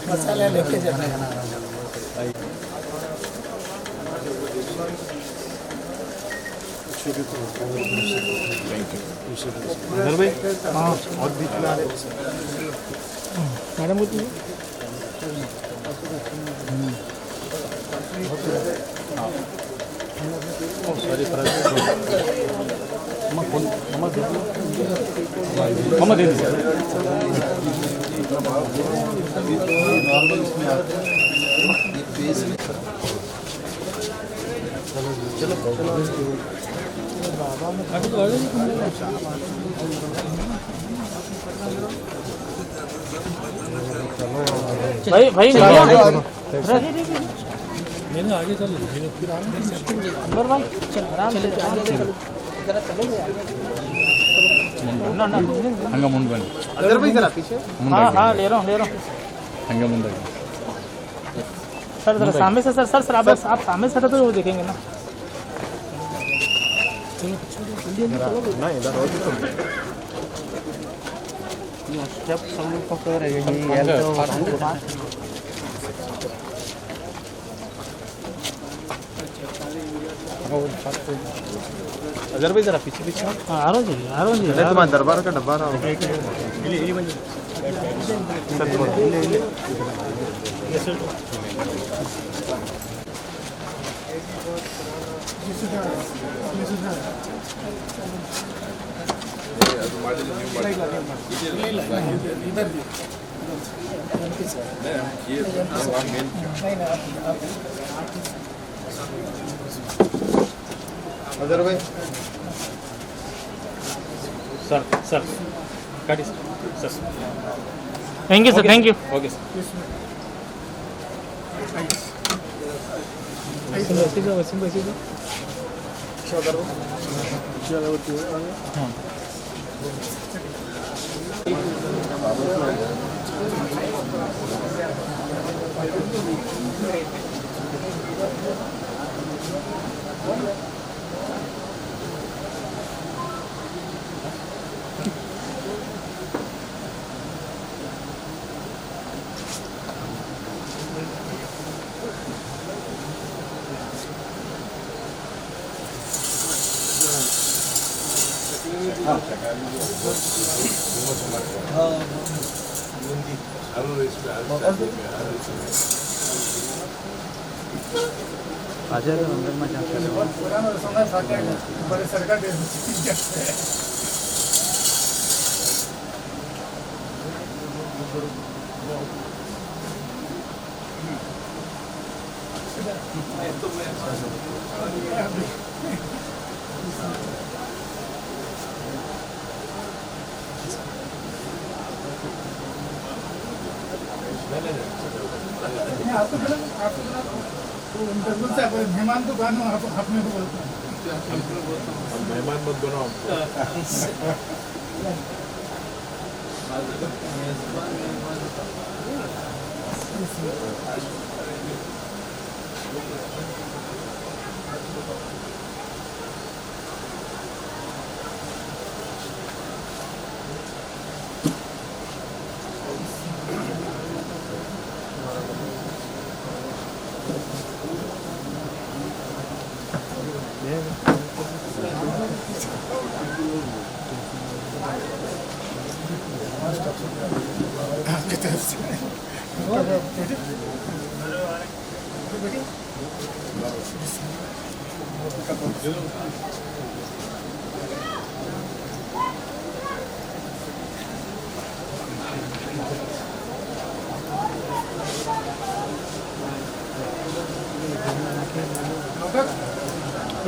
मसाला लेके जाना मैडम बोलती है मम्मा दे भाई भाई मैंने आगे चल फिर अंदर भाई चल आराम से ना ना हंग मुंड बन अंदर भाई जरा पीछे हाँ ले रहा हूँ हंग मुंड सर जरा सामने से सर आप सामने से तो वो देखेंगे ना ना इधर हो तो जब सब लोग पकड़ रहे हैं ये तो अगर भी जरा पीछे पीछे आ रहा जी तुम्हारे दरबार का डब्बा रहा अदर भाई सर गाड़ी sir thank you sir thank you okay मेहमान तो बनो आप में बोलते हैं मेहमान मत बनो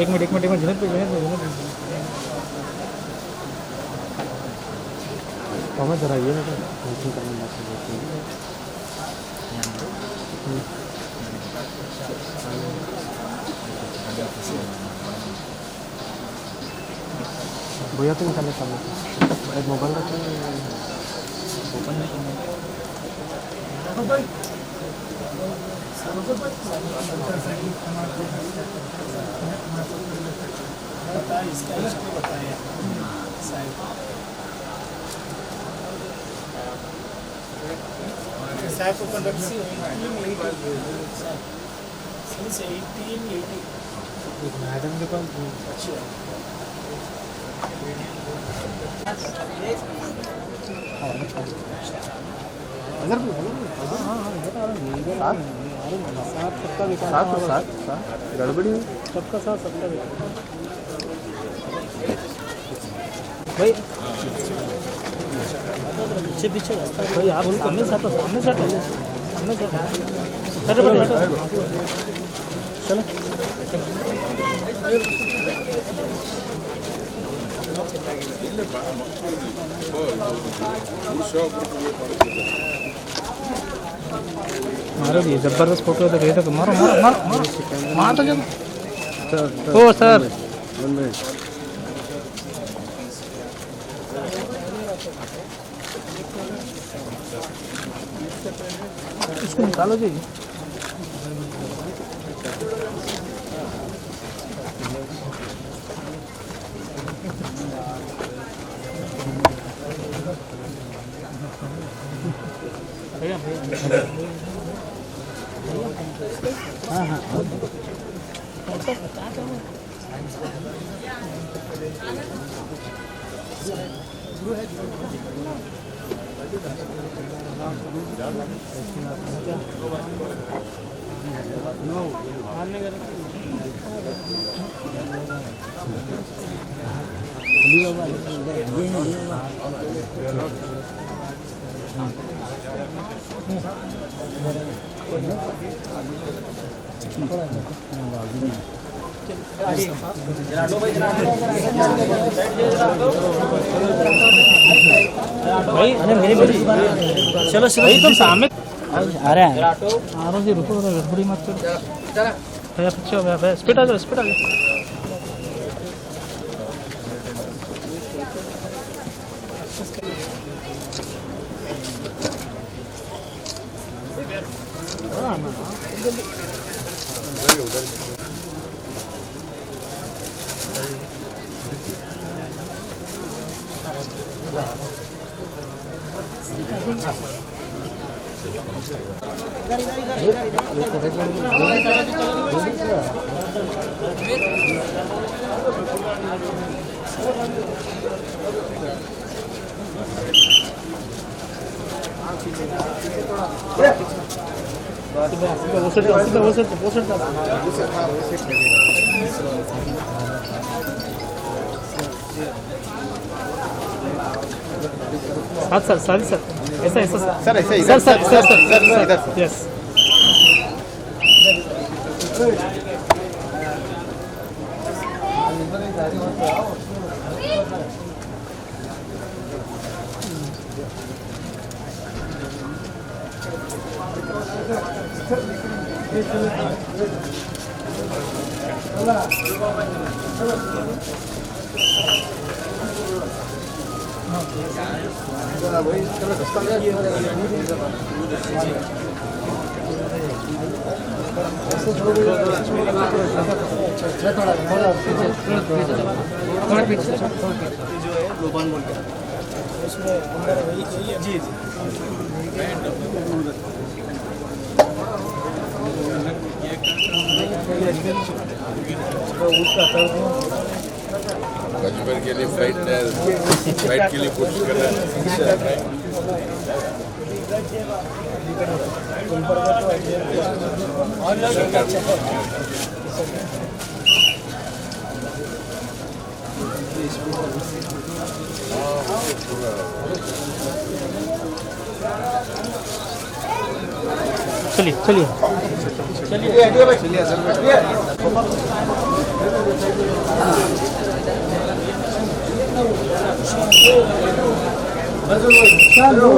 एक मिनट झुनर पे जरा ये ना भैया तो निकालने सामने मोबाइल रखा ओपन साहब को कंडक्ट 1880 गड़बड़ी सबका साथ सबका भाई पीछे पीछे भाई आप सामने से हटो सामने से हटो सामने से हटो चलो मारो ये जबरदस्त फोटो है तो कहीं तो मारो मारो मारो मारो मार तो चलो ओ सर इसको निकालो जी हाँ हाँ भाई चलो चलो तुम सामने आ रहे हैं आ रहा जी रुको गड़बड़ी मत करो भैया पीछे भैया स्पीड आ जाओ स्पीड आ जाओ सर सर सर ऐसा ऐसा सर ऐसा sir sir sir sir sir yes Kashmir के लिए फ्लाइट के लिए कोशिश कर रहे हैं चलिए चलिए चलो